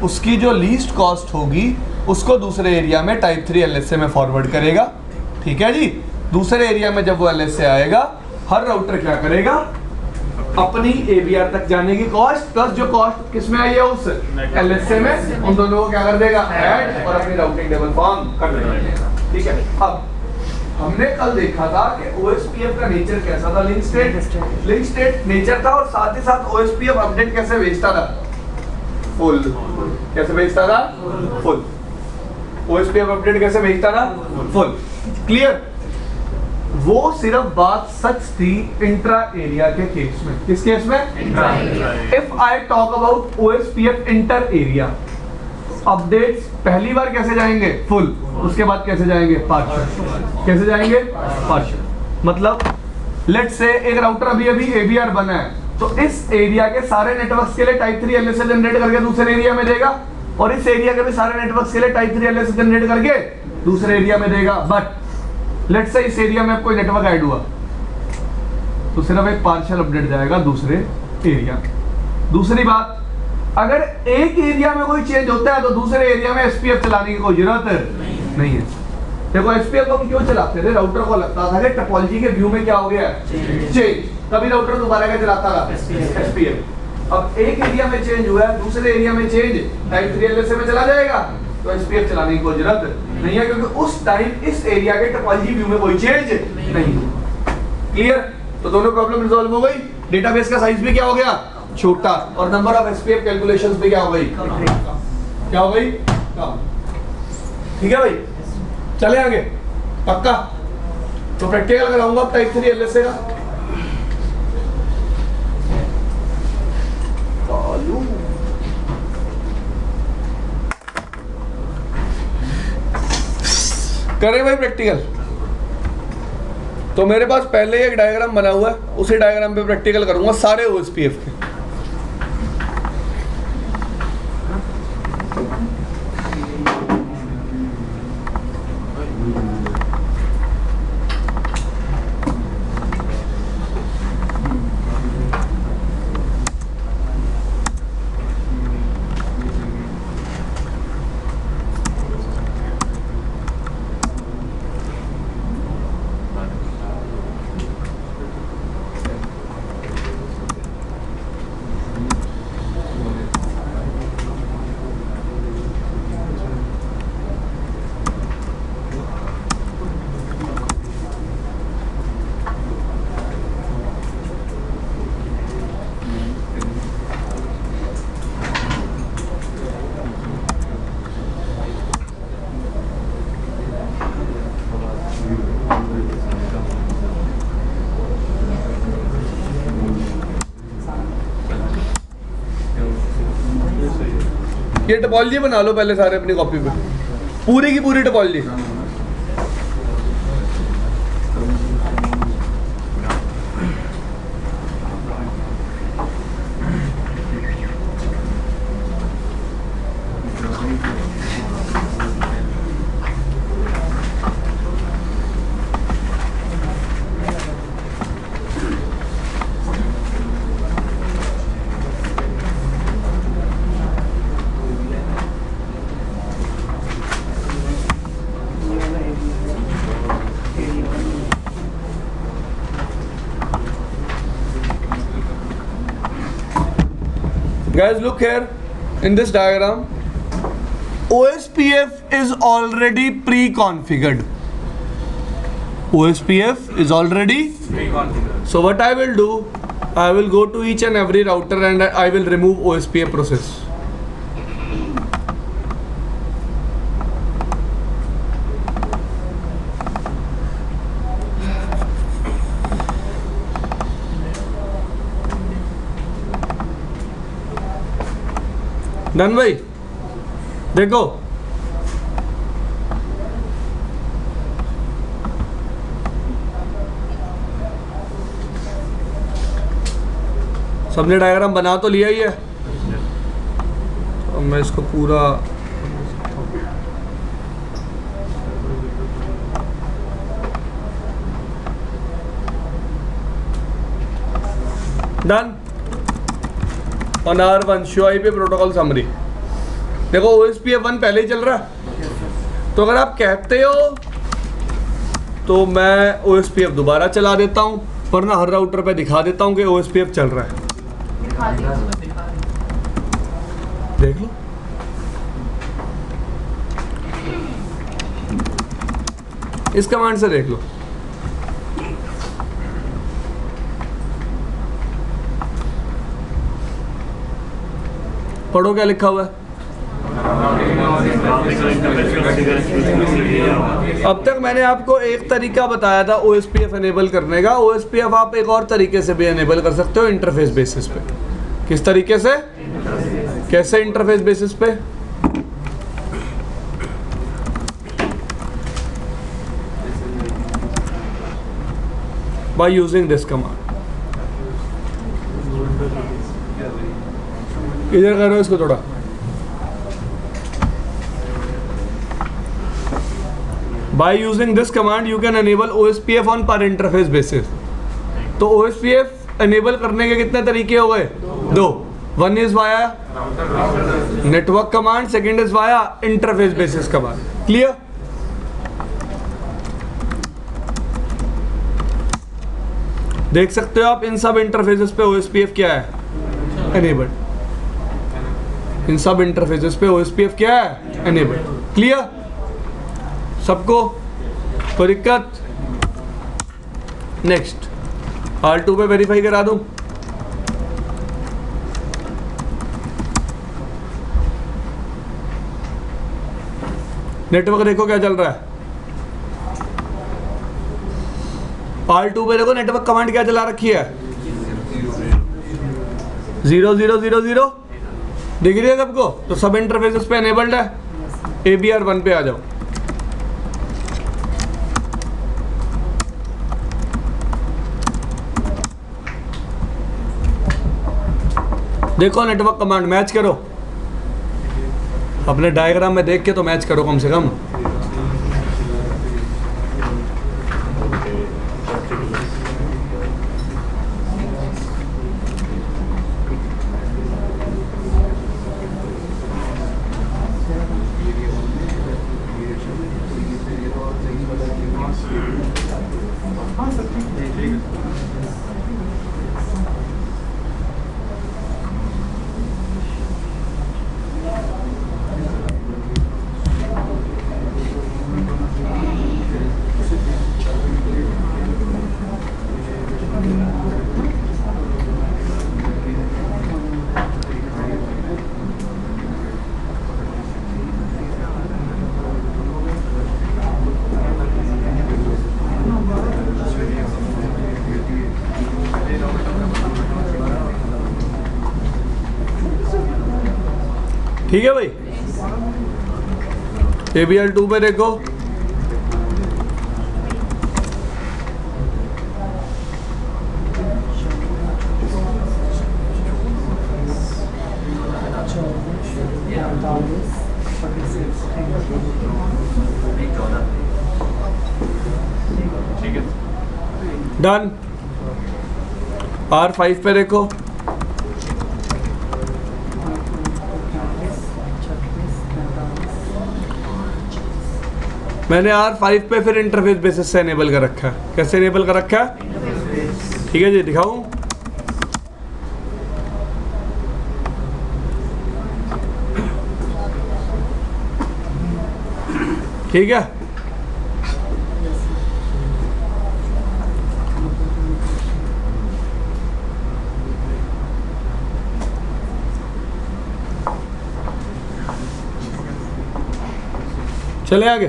उसकी जो लीस्ट कॉस्ट होगी उसको दूसरे एरिया में टाइप 3 LSA में फॉरवर्ड करेगा। ठीक है जी। दूसरे एरिया में जब वो LSA आएगा, हर राउटर क्या करेगा? अपनी ABR तक जाने की कॉस्ट प्लस जो कॉस्ट किसमें आई है उस LSA में, उन दोनों को क्या कर देगा? ऐड, और अपनी राउटिंग टेबल फॉर्म कर देगा। ठीक है। अब हमने कल देखा था कि OSPF का नेचर कैसा था? लिंक स्टेट नेचर था, और साथ ही साथ OSPF अपडेट कैसे भेजता था? फुल। कैसे भेजता था? फुल। OSPF अपडेट कैसे भेजता था? फुल। क्लियर? वो सिर्फ बात सच थी इंट्रा एरिया के केस में। किस केस में? If I talk about OSPF inter area, updates पहली बार कैसे जाएंगे? फुल। उसके बाद कैसे जाएंगे? पार्शियल। कैसे जाएंगे? पार्शियल। मतलब लेट्स से एक राउटर अभी ABR बना है, तो इस एरिया के सारे नेटवर्क्स के लिए टाइप 3 LSA जनरेट करके दूसरे एरिया में देगा, और इस एरिया के भी सारे नेटवर्क्स के लिए टाइप 3 LSA जनरेट करके दूसरे एरिया में देगा। बट लेट्स से इस एरिया में अब कोई नेटवर्क ऐड हुआ, तो सिर्फ एक पार्शियल अपडेट जाएगा दूसरे एरिया। दूसरी बात, अगर एक एरिया में कोई चेंज होता है तो दूसरे एरिया में SPF चलाने की कोई जरूरत नहीं है। देखो SPF हम क्यों चलाते थे? राउटर को लगता था कि टोपोलॉजी के व्यू में क्या हो गया? चेंज। तभी राउटर दोबारा क्या चलाता था? SPF। अब एक एरिया में चेंज हुआ है, दूसरे एरिया में चेंज टाइप 3 LSA में चला जाएगा, तो SPF चलाने की कोई जरूरत नहीं है, क्योंकि उस टाइम इस एरिया के टोपोलॉजी व्यू में कोई चेंज नहीं। क्लियर? तो दोनों प्रॉब्लम रिजॉल्व हो गई। डेटाबेस का साइज भी क्या हो गया? छोटा, और नंबर ऑफ SPF कैलकुलेशंस भी क्या हो गई? क्या हो गई? ठीक है भाई, चले आगे। पक्का? तो प्रैक्टिकल कराऊंगा टाइप 3 LSA का। करें भाई प्रैक्टिकल। तो मेरे पास पहले ही एक डायग्राम बना हुआ है, उसी डायग्राम पे प्रैक्टिकल करूंगा सारे OSPF के। ये टोपोलॉजी बना लो पहले सारे अपनी कॉपी पे, पूरी की पूरी topology. Guys, look here in this diagram. OSPF is already pre-configured. OSPF is already pre-configured. So what I will do, I will go to each and every router and I will remove OSPF process. Done भाई, देखो सबने diagram बना तो लिया ही है। अब मैं इसको पूरा done. On R1 show IP protocol summary. देखो OSPF 1 पहले ही चल रहा है, तो अगर आप कहते हो तो मैं OSPF दोबारा चला देता हूँ, वरना हर राउटर पे दिखा देता हूँ कि OSPF चल रहा है। दिखा दीजिए। देख लो, इस कमांड से देख लो। पढ़ो क्या लिखा हुआ है। अब तक मैंने आपको एक तरीका बताया था OSPF एनेबल करने का। OSPF आप एक और तरीके से भी एनेबल कर सकते हो, इंटरफेस बेसिस पे। किस तरीके से? कैसे इंटरफेस बेसिस पे? By using this command. इधर करो इसको थोड़ा। By using this command you can enable OSPF on per interface basis। तो OSPF enable करने के कितने तरीके हो गए? दो। One is via network command, second is via interface basis command। Clear? देख सकते हो आप इन सब इंटरफेसेस पे OSPF क्या है? Enabled। इन सब इंटरफेसेस पे OSPF क्या है? Enabled। Clear? सबको कोई दिक्कत? नेक्स्ट R2 पे वेरीफाई करा दूं। नेटवर्क देखो क्या चल रहा है। R2 पे देखो नेटवर्क कमांड क्या चला रखी है? 0000 दिख रही है सबको? तो सब इंटरफेसेस पे एनेबल्ड है। ABR1 पे आ जाओ। देखो नेटवर्क कमांड मैच करो, अपने डायग्राम में देख के तो मैच करो कम से कम। हाँ सर ठीक है। ठीक है भाई। ABR 2 पे देखो, डन। R5 पे देखो, मैंने R5 पे फिर इंटरफेस बेसिस से इनेबल कर रखा है। कैसे इनेबल कर रखा है? ठीक है जी, दिखाऊं? ठीक है, चले आगे।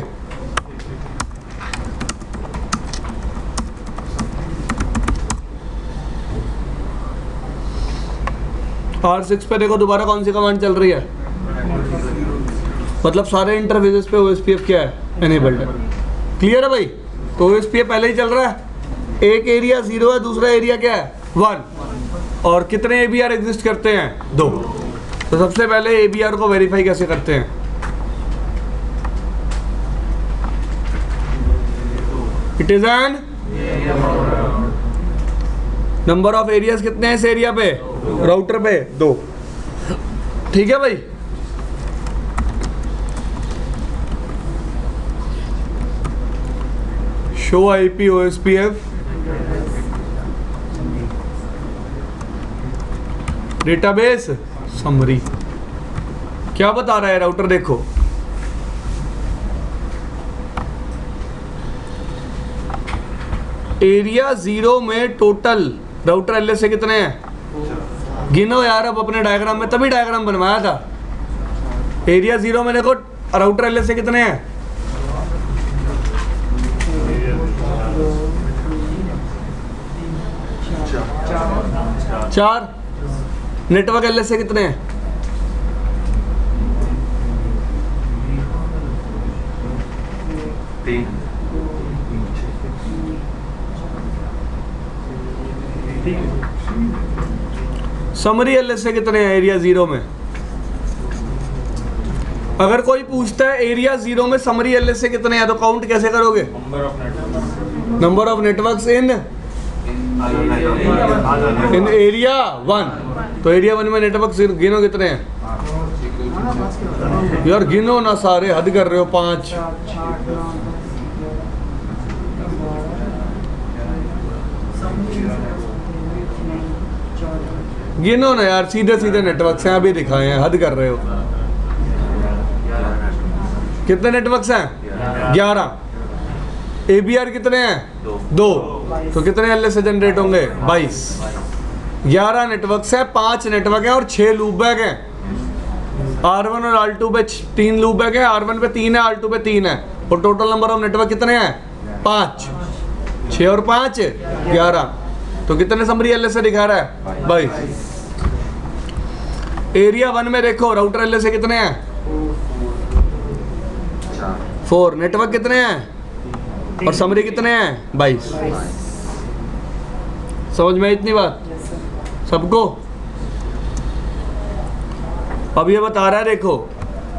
R6 पे देखो, दोबारा कौन सी कमांड चल रही है? मतलब सारे इंटरफेसेस पे OSPF क्या है? एनेबल्ड है। क्लियर है भाई? तो OSPF पहले ही चल रहा है। एक एरिया 0 है, दूसरा एरिया क्या है? 1। और कितने ABR एग्जिस्ट करते हैं? 2। तो सबसे पहले ABR को वेरीफाई कैसे करते हैं? It is an number of areas कितने हैं इस एरिया पे? राउटर पे 2। ठीक है भाई? Show IP OSPF database summary क्या बता रहा है राउटर? देखो, एरिया 0 में टोटल राउटर LSA कितने हैं? गिनो यार, अब अपने डायग्राम में तभी डायग्राम बनवाया था। एरिया 0 में देखो राउटर LSA कितने हैं? 4। नेटवर्क LSA कितने हैं? 3। समरी LSA कितने हैं एरिया 0 में? अगर कोई पूछता है एरिया 0 में समरी LSA कितने हैं, तो काउंट कैसे करोगे? Number of networks in area 1। तो एरिया 1 में नेटवर्क गिनो कितने हैं? यार गिनो ना सारे, हद कर रहे हो। 5। गिनो ना यार, सीधे सीधे नेटवर्क्स हैं, अभी दिखाए हैं, हद कर रहे हो। कितने नेटवर्क्स हैं? 11। ABR कितने हैं? 2। तो कितने LSA जनरेट होंगे? 22। 11 नेटवर्क्स हैं, 5 नेटवर्क हैं और 6 लूप बैक हैं। R1 और R2 पे 3 लूप बैक है, R1 पे 3 है, R2 पे 3 है। और टोटल नंबर ऑफ नेटवर्क कितने हैं? 5। 6 और 5 11। तो कितने समरी LSA दिखा रहा है? 22। एरिया 1 में देखो राउटर LSA कितने हैं? 4। नेटवर्क कितने हैं? और समरी कितने हैं? 22। समझ में इतनी बात सबको? अब ये बता रहा है, देखो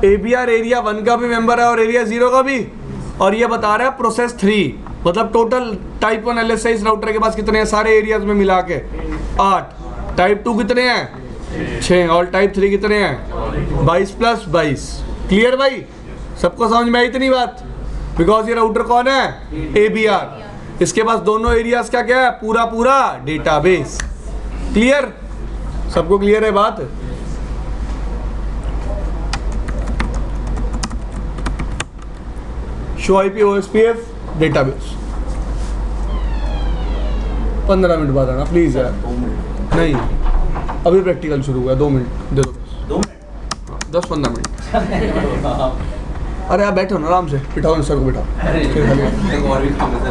ABR एरिया 1 का भी मेंबर है और एरिया 0 का भी। और ये बता रहा है प्रोसेस 3, मतलब टोटल टाइप 1 LSA इस राउटर के पास कितने हैं सारे एरियाज में मिला के? 8। टाइप 2 कितने हैं? 6। और टाइप 3 कितने हैं? 22 + 22। क्लियर भाई? सबको समझ में आई इतनी बात? बिकॉज ये राउटर कौन है? ABR। इसके पास दोनों एरियाज का क्या है? पूरा पूरा डेटाबेस। क्लियर? सबको क्लियर है बात? Show IP OSPF database. 15 minute बाद आना प्लीज यार। नहीं, अभी प्रैक्टिकल शुरू हुआ है, 2 मिनट दे दो। 2 मिनट? 10-15 मिनट। अरे आप बैठो ना आराम से, बिठाओ सर को, बिठाओ।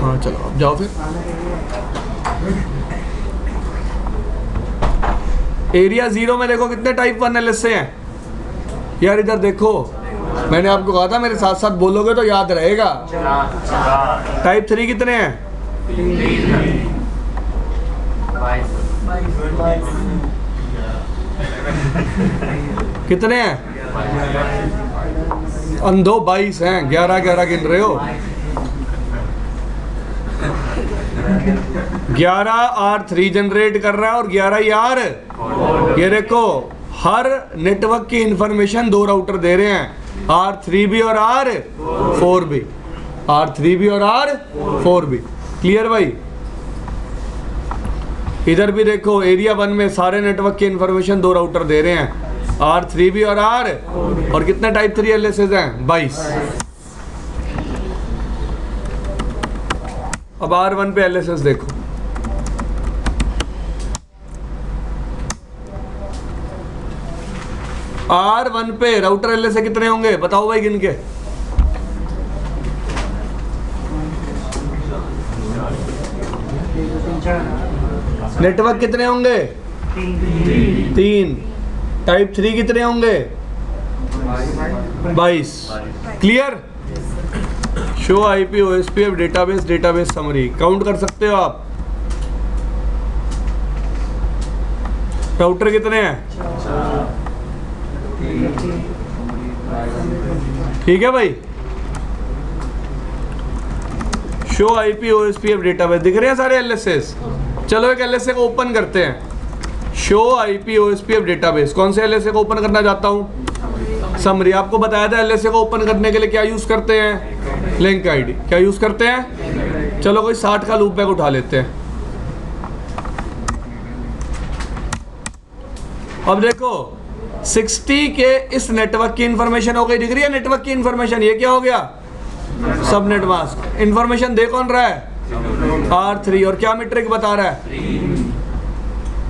हाँ चलो आप जाओ फिर। एरिया 0 में देखो कितने टाइप 1 LSA हैं यार? इधर देखो मैंने आपको कहा था मेरे साथ साथ बोलोगे तो याद रहेगा। टाइप 3 कितने हैं? कितने हैं? अंधो 22 हैं, 11 गिन रहे हो। 11 R3 जनरेट कर रहा है और 11 यार ये देखो हर नेटवर्क की इंफॉर्मेशन दो राउटर दे रहे हैं, R3B और R4B, R3B और R4B। क्लियर भाई? इधर भी देखो एरिया 1 में सारे नेटवर्क की इंफॉर्मेशन दो राउटर दे रहे हैं, R3B और R, और कितने टाइप 3 LSS हैं? 22। अब R1 पे LSS देखो, R1 पे राउटर LSS कितने होंगे बताओ भाई गिन के? नेटवर्क कितने होंगे? 3। टाइप 3 कितने होंगे? 22। Clear? Show IP OSPF database summary count कर सकते हो आप। राउटर कितने हैं? ठीक है भाई। शो आईपी ओएसपीएफ डेटाबेस दिख रहे हैं सारे एलएसएस। चलो एक एलएसए को ओपन करते हैं। शो आईपी ओएसपीएफ डेटाबेस, कौन से एलएसए को ओपन करना चाहता हूं? समरी। आपको बताया था एलएसए को ओपन करने के लिए क्या यूज करते हैं? Link ID. क्या यूज करते हैं? चलो कोई 60 का लूप बैक उठा लेते हैं। अब देखो 60 के इस नेटवर्क की इंफॉर्मेशन हो गई, दिख रही है नेटवर्क की इंफॉर्मेशन। ये क्या हो गया? Subnet mask. इंफॉर्मेशन दे कौन रहा है? R3। और क्या मीट्रिक बता रहा है?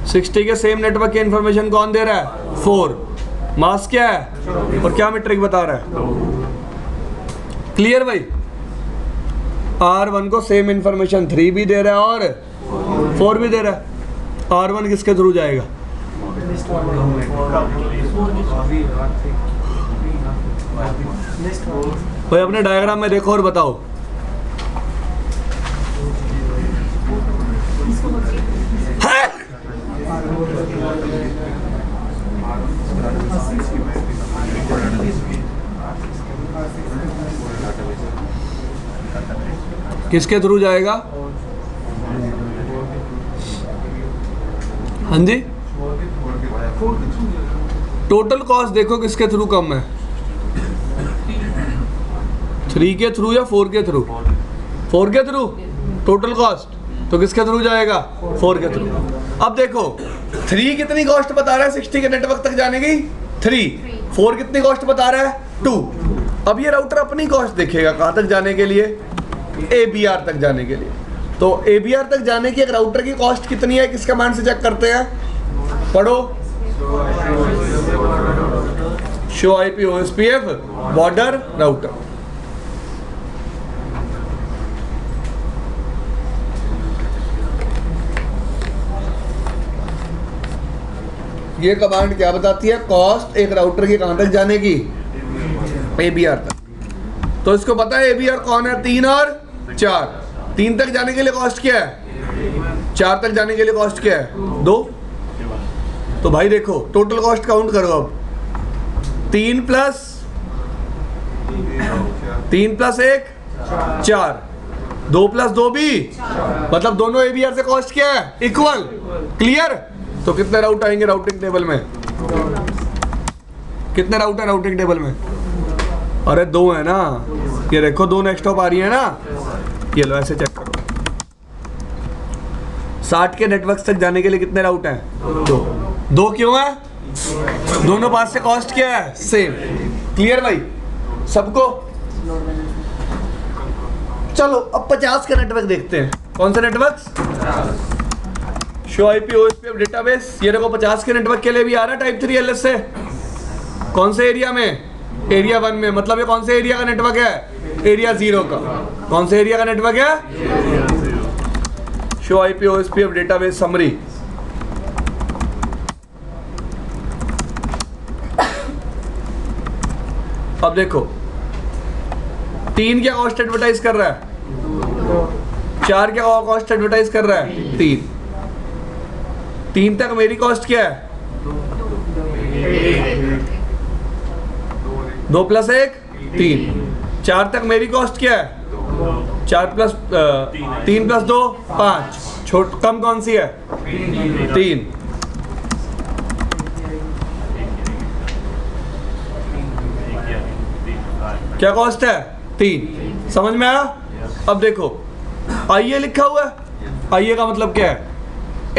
60 के सेम नेटवर्क की इंफॉर्मेशन कौन दे रहा है? 4। मास्क क्या है और क्या मीट्रिक बता रहा है? क्लियर भाई? R1 को सेम इंफॉर्मेशन 3 भी दे रहा है और 4 भी दे रहा है। R1 किसके थ्रू जाएगा? भाई अपने डायग्राम में देखो और बताओ। किसके थ्रू जाएगा? हाँ जी, टोटल कॉस्ट देखो किसके थ्रू कम है, 3 के थ्रू या 4 के थ्रू? 4 के थ्रू टोटल कॉस्ट, तो किसके थ्रू जाएगा? 4 के थ्रू। अब देखो 3 कितनी कॉस्ट बता रहा है 60 के नेटवर्क तक जाने की? 3। 4 कितनी कॉस्ट बता रहा है? 2। अब ये राउटर अपनी कॉस्ट देखेगा कहाँ तक जाने के लिए? ABR तक जाने के लिए। तो ABR तक जाने की एक राउटर की कॉस्ट कितनी है, किस कमांड से चेक करते हैं? पढ़ो। Show IP OSPF border router. ये कमांड क्या बताती है? कॉस्ट एक राउटर की कहां तक जाने की? ABR तक। तो इसको पता है ABR कौन है? 3 और 4। 3 तक जाने के लिए कॉस्ट क्या है? 4 तक जाने के लिए कॉस्ट क्या है? 2। तो भाई देखो टोटल कॉस्ट काउंट करो अब। 3 प्लस 1 4, 2 प्लस 2 भी, मतलब दोनों ABR से कॉस्ट क्या है? इक्वल। क्लियर? तो कितने राउट आएंगे राउटिंग टेबल में? कितने राउट है राउटिंग टेबल में? अरे 2 है ना। ये देखो 2 नेक्स्ट हॉप आ रही है ना। ये लो ऐसे चेक करो। 60 के नेटवर्क तक जाने के लिए कितने राउट हैं? 2 क्यों है? दोनों पास से कॉस्ट क्या है? सेम। क्लियर भाई सबको? चलो अब 50 के नेटवर्क देखते हैं। कौन से network? Show IP OSPF database. ये देखो 50 के नेटवर्क के लिए भी आ रहा है टाइप 3 एलएस से। कौन से एरिया में? एरिया 1 में। मतलब ये कौन से एरिया का नेटवर्क है? एरिया 0 का। कौन से एरिया का नेटवर्क है? Show IP OSPF database summary. अब देखो 3 क्या कॉस्ट एडवर्टाइज कर रहा है, 4 क्या कॉस्ट एडवर्टाइज कर रहा है, 3 तक मेरी कॉस्ट क्या है, 2 + 1 3, 4 तक मेरी कॉस्ट क्या है, 4 + 3 + 2 5, कम कौन सी है, 3। क्या कॉस्ट है, 3। समझ में आया। अब देखो आईए लिखा हुआ है, आईए का मतलब क्या है,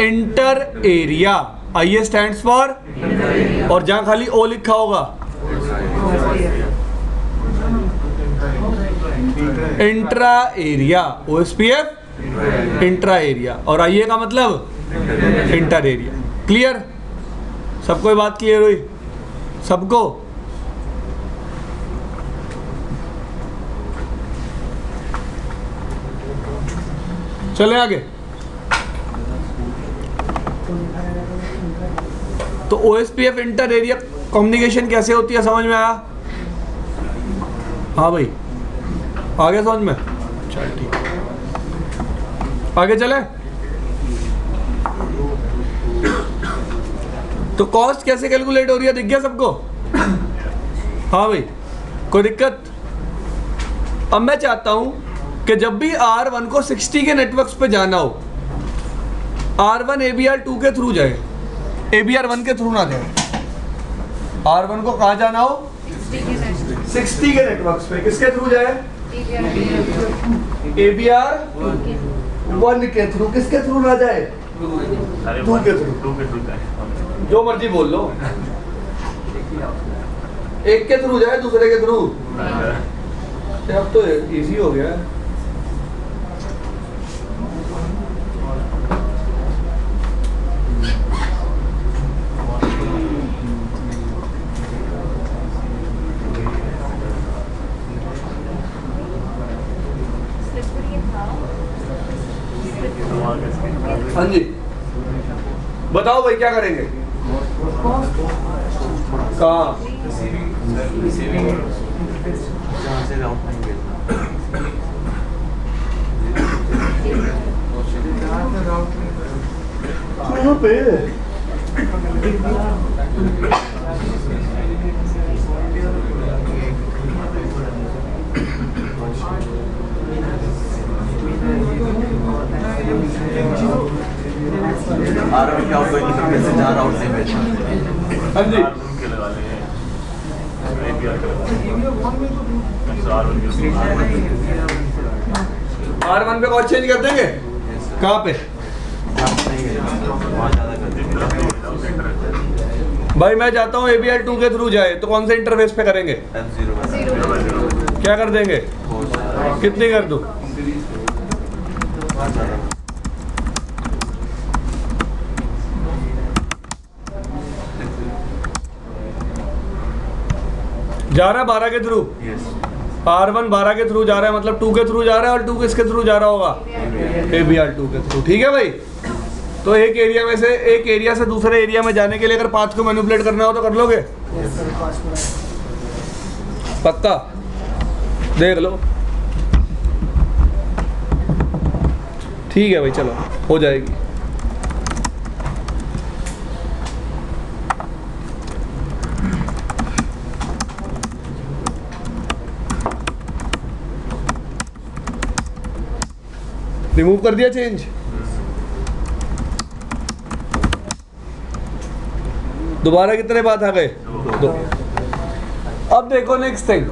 इंटर एरिया। आईए स्टैंड्स फॉर, और जहां खाली ओ लिखा होगा intra area, OSPF intra area, और आईए का मतलब इंटर एरिया। क्लियर, सबको ये बात क्लियर हुई, सबको। चले आगे। तो OSPF इंटर एरिया कम्युनिकेशन कैसे होती है, समझ में आया। हाँ भाई, आ गया समझ में। चल ठीक, आगे चले। तो कॉस्ट कैसे कैलकुलेट हो रही है, दिख गया सबको। हाँ भाई, कोई दिक्कत। अब मैं चाहता हूं कि जब भी R1 को 60 के नेटवर्क्स पे जाना हो, R1 ABR2 के थ्रू जाए, ABR1 के थ्रू ना जाए। R1 को कहाँ जाना हो, 60 के नेटवर्क्स पे, किसके थ्रू जाए, ABR1 के थ्रू। किसके थ्रू ना जाए, 2 के थ्रू। जो मर्जी बोल लो, एक के थ्रू जाए, दूसरे के थ्रू। अब तो इजी हो गया। हाँ जी, बताओ भाई क्या करेंगे, कहाँ, कहाँ पे? हाँ जी, R1 पे कॉस्ट चेंज कर देंगे, कहाँ पे भाई। मैं चाहता हूँ ABR2 के थ्रू जाए, तो कौन से इंटरफेस पे करेंगे, क्या कर देंगे, कितनी कर दूं, जा रहा है 12 के थ्रू। R1 12 के थ्रू जा रहा है, मतलब 2 के थ्रू जा रहा है, और 2 किसके थ्रू जा रहा होगा, ABR2 के थ्रू। ठीक है भाई। तो एक एरिया में से, एक एरिया से दूसरे एरिया में जाने के लिए अगर पाथ को मैनिपुलेट करना हो तो कर लोगे, पक्का, देख लो। ठीक है भाई, चलो हो जाएगी। रिमूव कर दिया चेंज। दोबारा कितने बात आ गए, 2। अब देखो नेक्स्ट थिंग,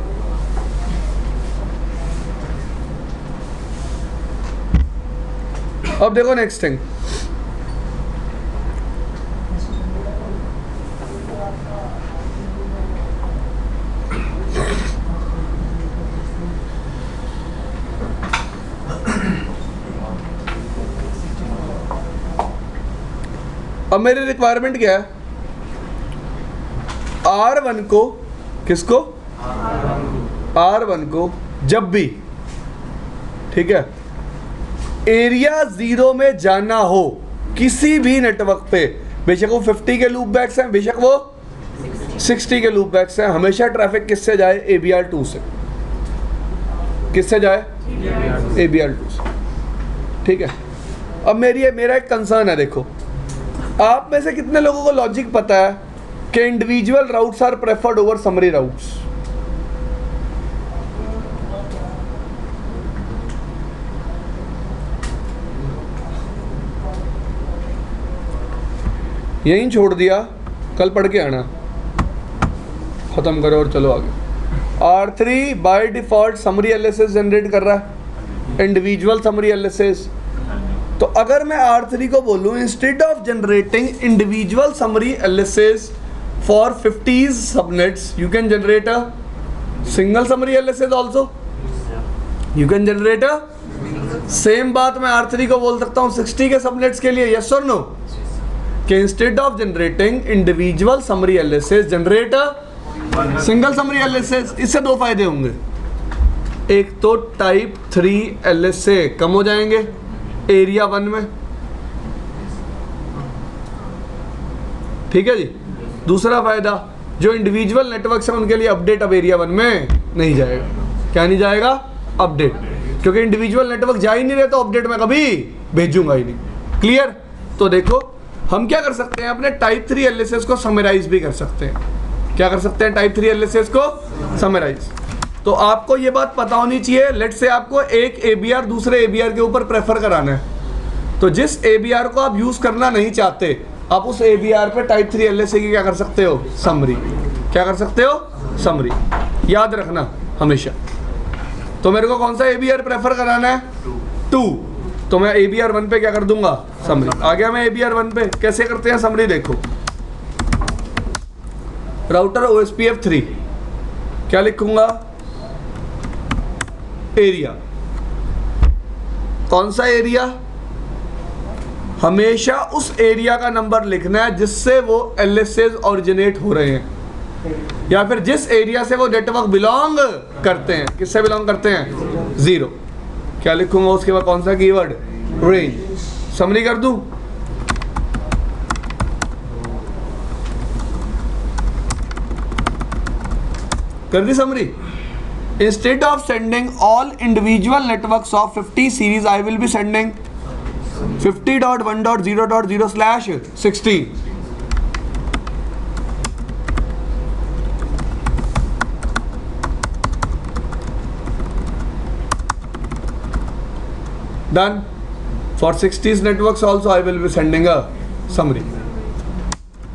अब देखो नेक्स्ट थिंग। अब मेरी रिक्वायरमेंट क्या है, R1 को, किसको, R1 को जब भी, ठीक है, एरिया 0 में जाना हो किसी भी नेटवर्क पे, बेशक वो 50 के लूप बैक्स हैं, बेशक वो 60 के लूप बैक से हमेशा ट्रैफिक किससे जाए, ABR2 से। किससे जाए, ABR2 से। ठीक है। अब मेरा एक कंसर्न है, देखो आप में से कितने लोगों को लॉजिक पता है कि individual routes are preferred over summary routes? यहीं छोड़ दिया, कल पढ़ के आना, खत्म करो और चलो आगे। R3 by default summary LSS generate कर रहा है, इंडिविजुअल समरी एलएसएस। तो अगर मैं R3 को बोलूं instead of generating individual summary LSS for 50 subnets, you can generate a single summary LSS also, you can generate a. Same बात मैं R3 को बोल सकता हूं 60 के सबनेट्स के लिए, यस और नो, कि instead of generating individual summary LSS generate a single summary LSS. इससे दो फायदे होंगे, एक तो टाइप 3 एलएसए कम हो जाएंगे एरिया 1 में, ठीक है जी। दूसरा फायदा, जो इंडिविजुअल नेटवर्क है उनके लिए अपडेट अब एरिया 1 में नहीं जाएगा। क्या नहीं जाएगा, अपडेट, क्योंकि इंडिविजुअल नेटवर्क जा ही नहीं रहे तो अपडेट मैं कभी भेजूंगा ही नहीं। क्लियर। तो देखो हम क्या कर सकते हैं, अपने टाइप 3 एलएसएस को समराइज भी कर सकते हैं। क्या कर सकते हैं, टाइप 3 एलएसएस को समराइज। तो आपको ये बात पता होनी चाहिए, लेट से आपको एक ABR दूसरे ABR के ऊपर प्रेफर कराना है, तो जिस ABR को आप यूज करना नहीं चाहते, आप उस ABR पे टाइप 3 LSA की क्या कर सकते हो, समरी। क्या कर सकते हो, समरी। याद रखना हमेशा। तो मेरे को कौन सा ABR प्रेफर कराना है, 2, तो मैं ABR 1 पे क्या कर दूंगा, समरी। आ गया मैं ABR 1 पे। कैसे करते हैं समरी, देखो राउटर OSPF 3, क्या लिखूंगा, एरिया। कौन सा एरिया, हमेशा उस एरिया का नंबर लिखना है जिससे वो LSAs ओरिजिनेट हो रहे हैं, या फिर जिस एरिया से वो नेटवर्क बिलोंग करते हैं। किससे बिलोंग करते हैं, 0। क्या लिखूंगा उसके बाद, कौन सा कीवर्ड, रेंज। समरी कर दूं, कर दी summary. Instead of sending all individual networks of 50 series, I will be sending 50.1.0.0/60। Done. For 60s networks also I will be sending a summary.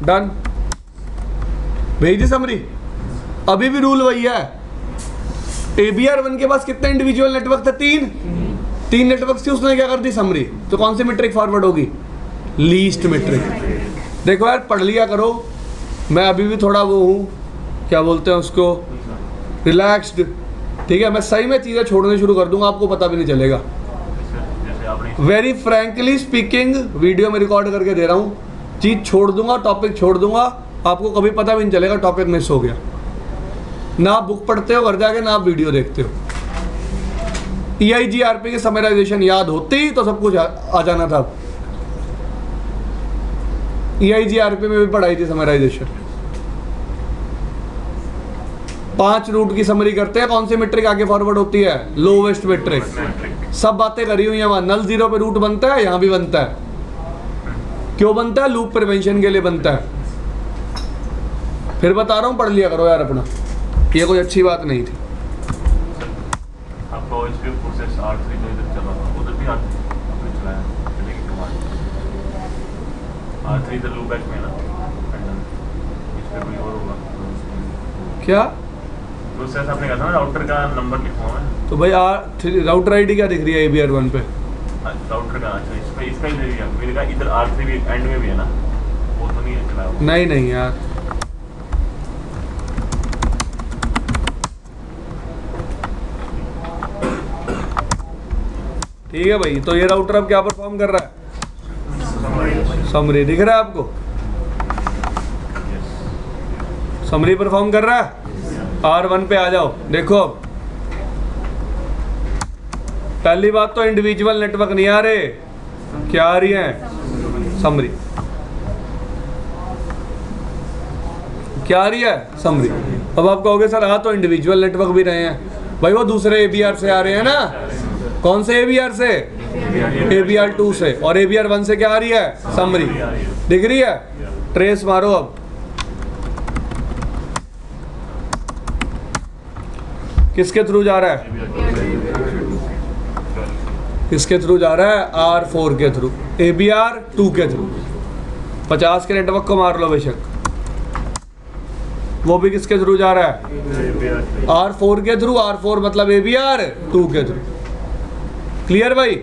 Done. भेज दी समरी। अभी भी रूल वही है, ABR 1 के पास कितने इंडिविजुअल नेटवर्क थे, 3 नेटवर्क थे, उसने क्या कर दी, समरी। तो कौन सी मीट्रिक फॉरवर्ड होगी, लीस्ट मीट्रिक। देखो यार पढ़ लिया करो, मैं अभी भी थोड़ा वो हूँ, क्या बोलते हैं उसको, रिलैक्स्ड। ठीक है, मैं सही में चीज़ें छोड़ने शुरू कर दूंगा, आपको पता भी नहीं चलेगा। वेरी फ्रैंकली स्पीकिंग, वीडियो में रिकॉर्ड करके दे रहा हूँ, चीज़ छोड़ दूंगा, टॉपिक छोड़ दूंगा, आपको कभी पता भी नहीं चलेगा टॉपिक मिस हो गया। ना आप बुक पढ़ते हो घर जाके, ना आप वीडियो देखते हो। EIGRP की समराइजेशन याद होती तो सब कुछ आ जाना था। EIGRP में भी पढ़ाई थी समराइजेशन। 5 रूट की समरी करते हैं, कौन सी मीट्रिक आगे फॉरवर्ड होती है, लोवेस्ट मीट्रिक। सब बातें करी हुई है वहां। नल 0 पे रूट बनता है, यहां भी बनता है। क्यों बनता है, लूप प्रिवेंशन के लिए बनता है। फिर बता रहा हूं, पढ़ लिया करो यार अपना, ये कोई अच्छी बात नहीं थी। आपका OSPF प्रोसेस R3 जो इधर चला था, उधर भी आपने चलाया R3 इधर लूप बैक में ना, इस पे कोई और होगा क्या प्रोसेस आपने कहा था ना, राउटर का नंबर लिखा हुआ है। तो भाई राउटर आईडी क्या दिख रही है ABR 1 पे, राउटर का, अच्छा इस पे इसका ही दे दिया मेरे का। इधर R3 भी एंड में भी है ना, वो तो नहीं है चलाया हुआ। नहीं यार, ठीक है भाई। तो ये राउटर अब क्या परफॉर्म कर रहा है, समरी दिख रहा है आपको, समरी परफॉर्म कर रहा है। R1 पे आ जाओ, देखो अब पहली बात तो इंडिविजुअल नेटवर्क नहीं आ रहे, क्या आ रही हैं, समरी। क्या आ रही है? समरी। अब आप कहोगे सर आ तो इंडिविजुअल नेटवर्क भी रहे हैं, भाई वो दूसरे ABR से आ रहे हैं ना। कौन से ABR से? ABR 2 से। और ABR 1 से क्या आ रही है? समरी। दिख रही है? ट्रेस मारो अब। किसके थ्रू जा रहा है? किसके थ्रू जा रहा है? R4 के थ्रू, ABR 2 के थ्रू। 50 के नेटवर्क को मार लो बेशक, वो भी किसके थ्रू जा रहा है? R4 के थ्रू। R4 मतलब ABR 2 के थ्रू। क्लियर भाई?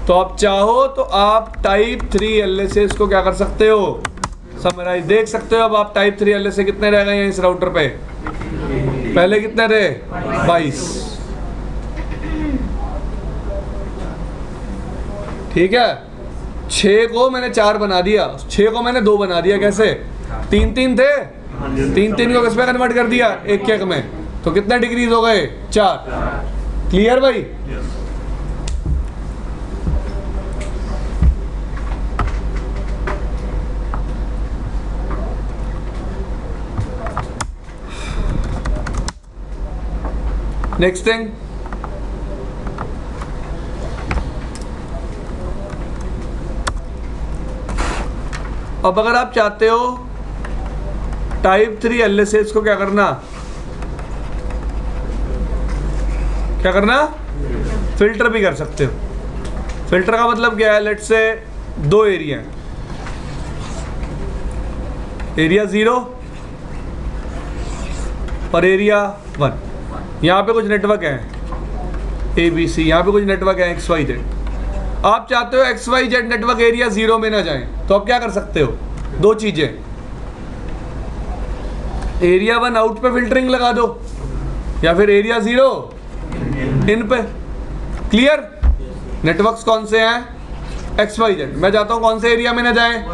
तो आप चाहो तो आप टाइप 3 LSAs को क्या कर सकते हो? समराइज। देख सकते हो अब आप टाइप 3 LSA कितने रह गए हैं इस राउटर पे? पहले कितने रहे? 22। ठीक है। 6 को मैंने 4 बना दिया, 6 को मैंने 2 बना दिया। कैसे? 3 थे, 3 को किस में कन्वर्ट कर दिया? 1 में। तो कितने डिग्रीज हो गए? 4। क्लियर भाई? नेक्स्ट थिंग, अब अगर आप चाहते हो टाइप 3 LSAs को क्या करना? क्या करना? फिल्टर भी कर सकते हो। फिल्टर का मतलब क्या है? लेट्स से 2 एरिया हैं, एरिया 0 और एरिया 1। यहाँ पे कुछ नेटवर्क हैं ABC, यहाँ पे कुछ नेटवर्क है XYZ। आप चाहते हो XYZ नेटवर्क एरिया 0 में ना जाएं, तो आप क्या कर सकते हो? 2 चीजें, एरिया 1 आउट पे फिल्टरिंग लगा दो, या फिर एरिया 0 इन पे। क्लियर? नेटवर्क्स कौन से हैं? XYZ। मैं चाहता हूँ कौन से एरिया में ना जाएं?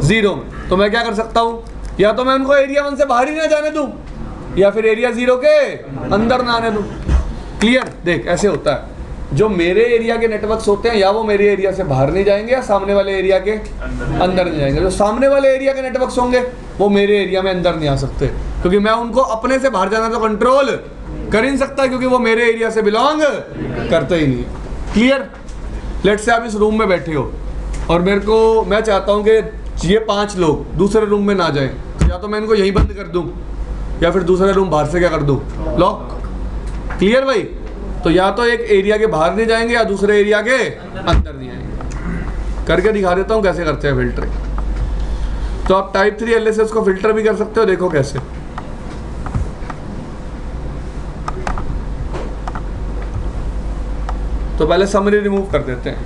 0 में। तो मैं क्या कर सकता हूँ? या तो मैं उनको एरिया 1 से बाहर ही ना जाने दूं, या फिर एरिया 0 के अंदर ना आने दूं। क्लियर? देख ऐसे होता है, जो मेरे एरिया के नेटवर्क्स होते हैं या वो मेरे एरिया से बाहर नहीं जाएंगे या सामने वाले एरिया के अंदर नहीं जाएंगे। जो सामने वाले एरिया के नेटवर्क्स होंगे वो मेरे एरिया में अंदर नहीं आ सकते, क्योंकि मैं उनको अपने से बाहर जाना तो कंट्रोल कर ही नहीं सकता, क्योंकि वो मेरे एरिया से बिलोंग करते ही नहीं। क्लियर? लेट्स से आप इस रूम में बैठे हो और मैं चाहता हूँ कि ये 5 लोग दूसरे रूम में ना जाएं, या तो मैं इनको यहीं बंद कर दूं या फिर दूसरा रूम बाहर से क्या कर दूं? लॉक। क्लियर भाई? तो या तो एक एरिया के बाहर नहीं जाएंगे या दूसरे एरिया के अंदर नहीं आएंगे। करके दिखा देता हूँ कैसे करते हैं फिल्टरिंग। तो आप टाइप 3 LSAs को फिल्टर भी कर सकते हो। देखो कैसे। तो पहले समरी रिमूव कर देते हैं।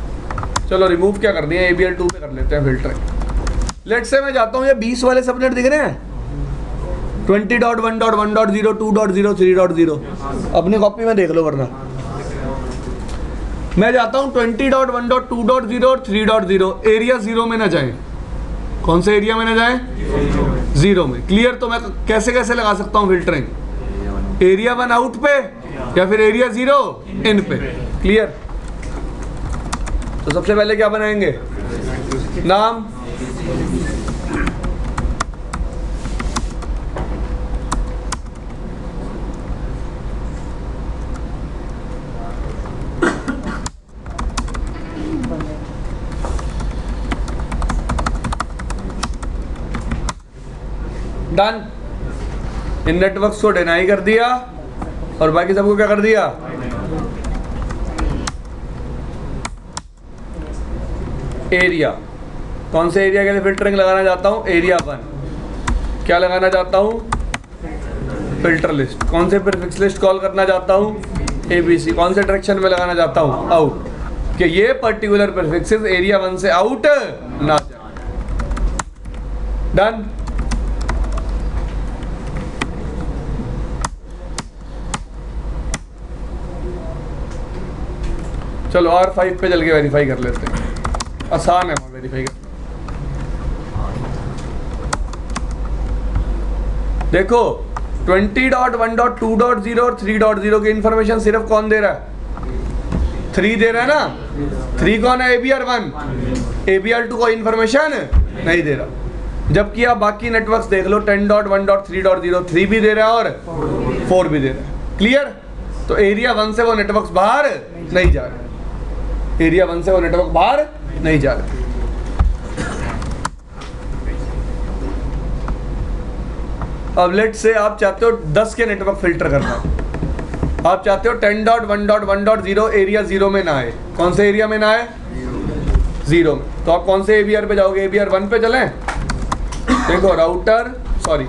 चलो रिमूव क्या कर दिया, ABL 2 पे कर लेते हैं फिल्टरिंग। लेट्स से मैं जाता हूँ, ये 20 वाले सबनेट दिख रहे हैं, 20.1.1.0 2.0 3.0। अपनी कॉपी में देख लो वरना। मैं जाता हूँ 20.1.2.0 और 3.0। एरिया 0 में ना जाएं। कौन से एरिया में ना जाएं? 0 में। क्लियर? तो मैं कैसे कैसे लगा सकता हूँ फिल्टरिंग? एरिया 1 आउट पे या फिर एरिया 0 इन पे। क्लियर? तो सबसे पहले क्या बनाएंगे? नाम, डन। इन नेटवर्क्स को डिनाई कर दिया और बाकी सबको क्या कर दिया? एरिया। कौन से एरिया के लिए फिल्टरिंग लगाना चाहता हूँ? एरिया 1। क्या लगाना चाहता हूँ? Filter list. कौन से प्रीफिक्स लिस्ट कॉल करना चाहता हूँ? ABC। कौन से डायरेक्शन में लगाना चाहता हूँ? आउट। कि ये पर्टिकुलर प्रीफिक्सेस एरिया 1 से आउट ना जाए। डन। चलो R5 पे चल के वेरीफाई कर लेते हैं। आसान है वेरीफाई करना। देखो 20.1.2.0 और 3.0 की इंफॉर्मेशन सिर्फ कौन दे रहा है? 3 दे रहा है ना। 3 कौन है? ABR 1। ABR 2 को इंफॉर्मेशन नहीं दे रहा। जबकि आप बाकी नेटवर्क्स देख लो 10.1.3.0 3 भी दे रहा है और 4 भी दे रहा है। क्लियर? तो एरिया 1 से वो नेटवर्क्स बाहर नहीं जा रहे, एरिया 1 से वो नेटवर्क बाहर नहीं जा रहे। अब लेट से आप चाहते हो 10 के नेटवर्क फिल्टर करना, आप चाहते हो 10.1.1.0 एरिया 0 में ना आए। कौन से एरिया में ना आए? 0 में। तो आप कौन से ABR पे जाओगे? ABR 1 पे चलें? देखो राउटर सॉरी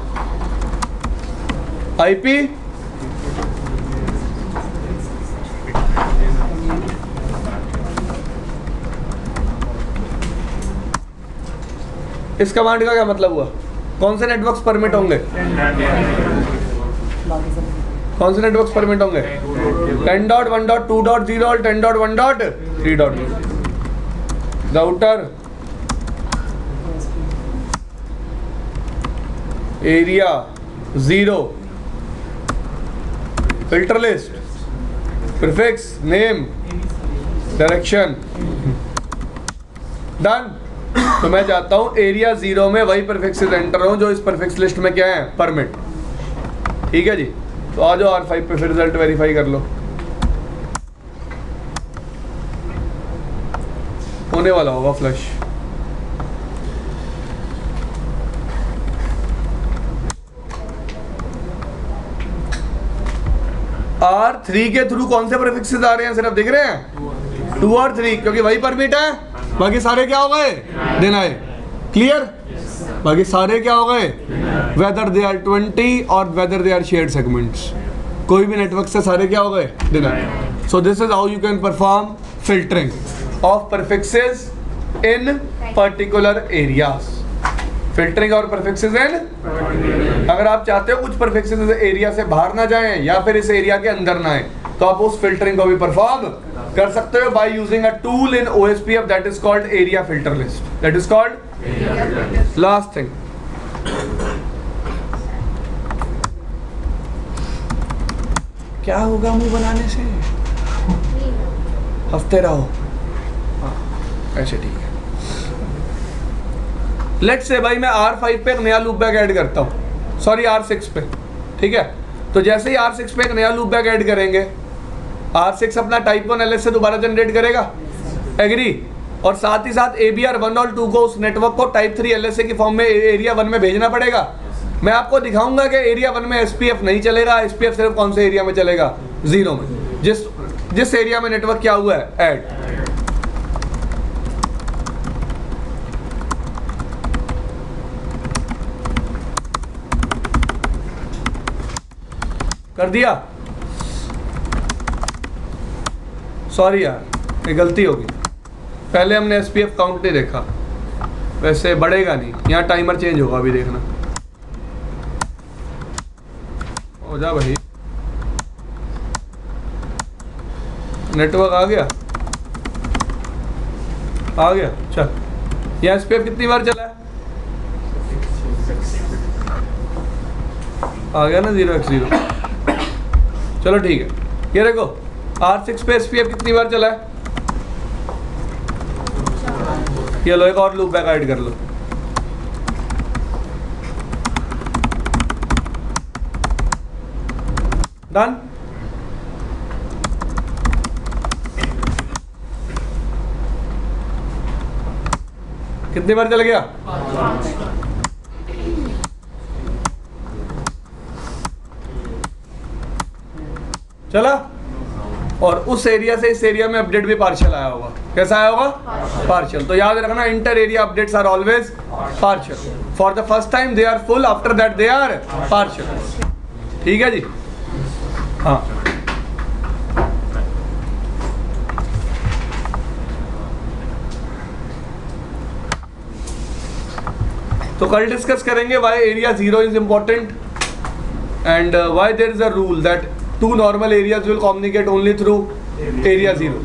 IP इस कमांड का क्या मतलब हुआ? कौन से नेटवर्क्स परमिट होंगे? कौन से नेटवर्क्स परमिट होंगे? 10.1.2.0 और 10.1.3.0। Router area 0 filter list prefix name direction done. तो मैं चाहता हूं एरिया 0 में वही प्रीफिक्सेस एंटर हो जो इस प्रीफिक्स लिस्ट में क्या है? परमिट। ठीक है जी। तो आ जाओ R5 पे फिर रिजल्ट वेरीफाई कर लो। होने वाला होगा फ्लश। R3 के थ्रू कौन से प्रीफिक्सेस आ रहे हैं सिर्फ दिख रहे हैं? 2 और 3, क्योंकि वही परमिट है। बाकी सारे क्या हो गए? देना है। क्लियर? बाकी सारे क्या हो गए? वेदर दे आर 20 और whether they are shared segments, कोई भी नेटवर्क से सारे क्या हो गए? देना है। So this is how you can perform filtering of prefixes in particular areas. Filtering और प्रीफिक्सेस इन, अगर आप चाहते हो कुछ प्रीफिक्सेस इस एरिया से बाहर ना जाएं या फिर इस एरिया के अंदर ना आए, तो आप उस फिल्टरिंग को भी परफॉर्म कर सकते हो by using a tool in OSPF that is called area filter list. That is called last thing. क्या होगा मुंह बनाने से? हंसते रहो। हाँ ऐसे ठीक है। लेट्स से भाई मैं R5 पे एक नया लूप बैक ऐड करता हूँ, सॉरी R6 पे। ठीक है, तो जैसे ही R6 पे एक नया लूप बैक ऐड करेंगे, R6 अपना टाइप 1 LS से दोबारा जनरेट करेगा, एग्री? और साथ ही साथ ABR 1 और 2 को उस नेटवर्क को टाइप 3 LSA की फॉर्म में एरिया 1 में भेजना पड़ेगा। मैं आपको दिखाऊंगा कि एरिया 1 में SPF नहीं चलेगा। SPF सिर्फ कौन से एरिया में चलेगा? 0 में, जिस एरिया में नेटवर्क क्या हुआ है? ऐड। कर दिया? सॉरी यार, ये गलती होगी। पहले हमने SPF काउंट नहीं देखा। वैसे बढ़ेगा नहीं, यहाँ टाइमर चेंज होगा, अभी देखना। हो जा भाई, नेटवर्क आ गया, आ गया। चल, यहाँ SPF कितनी बार चला है? आ गया ना 0x0। चलो ठीक है, ये देखो R6 पे SPF कितनी बार चला है? ये लो, एक और लूप बैक ऐड कर लो। डन। कितनी बार चल गया? चला। और उस एरिया से इस एरिया में अपडेट भी पार्शियल आया होगा। कैसा आया होगा? पार्शियल। तो याद रखना, inter area updates are always partial. For the first time they are full, after that they are partial. ठीक है जी? हाँ, तो कल डिस्कस करेंगे why area 0 is important and why there is a rule that 2 normal areas will communicate only through area 0।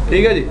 ठीक है जी?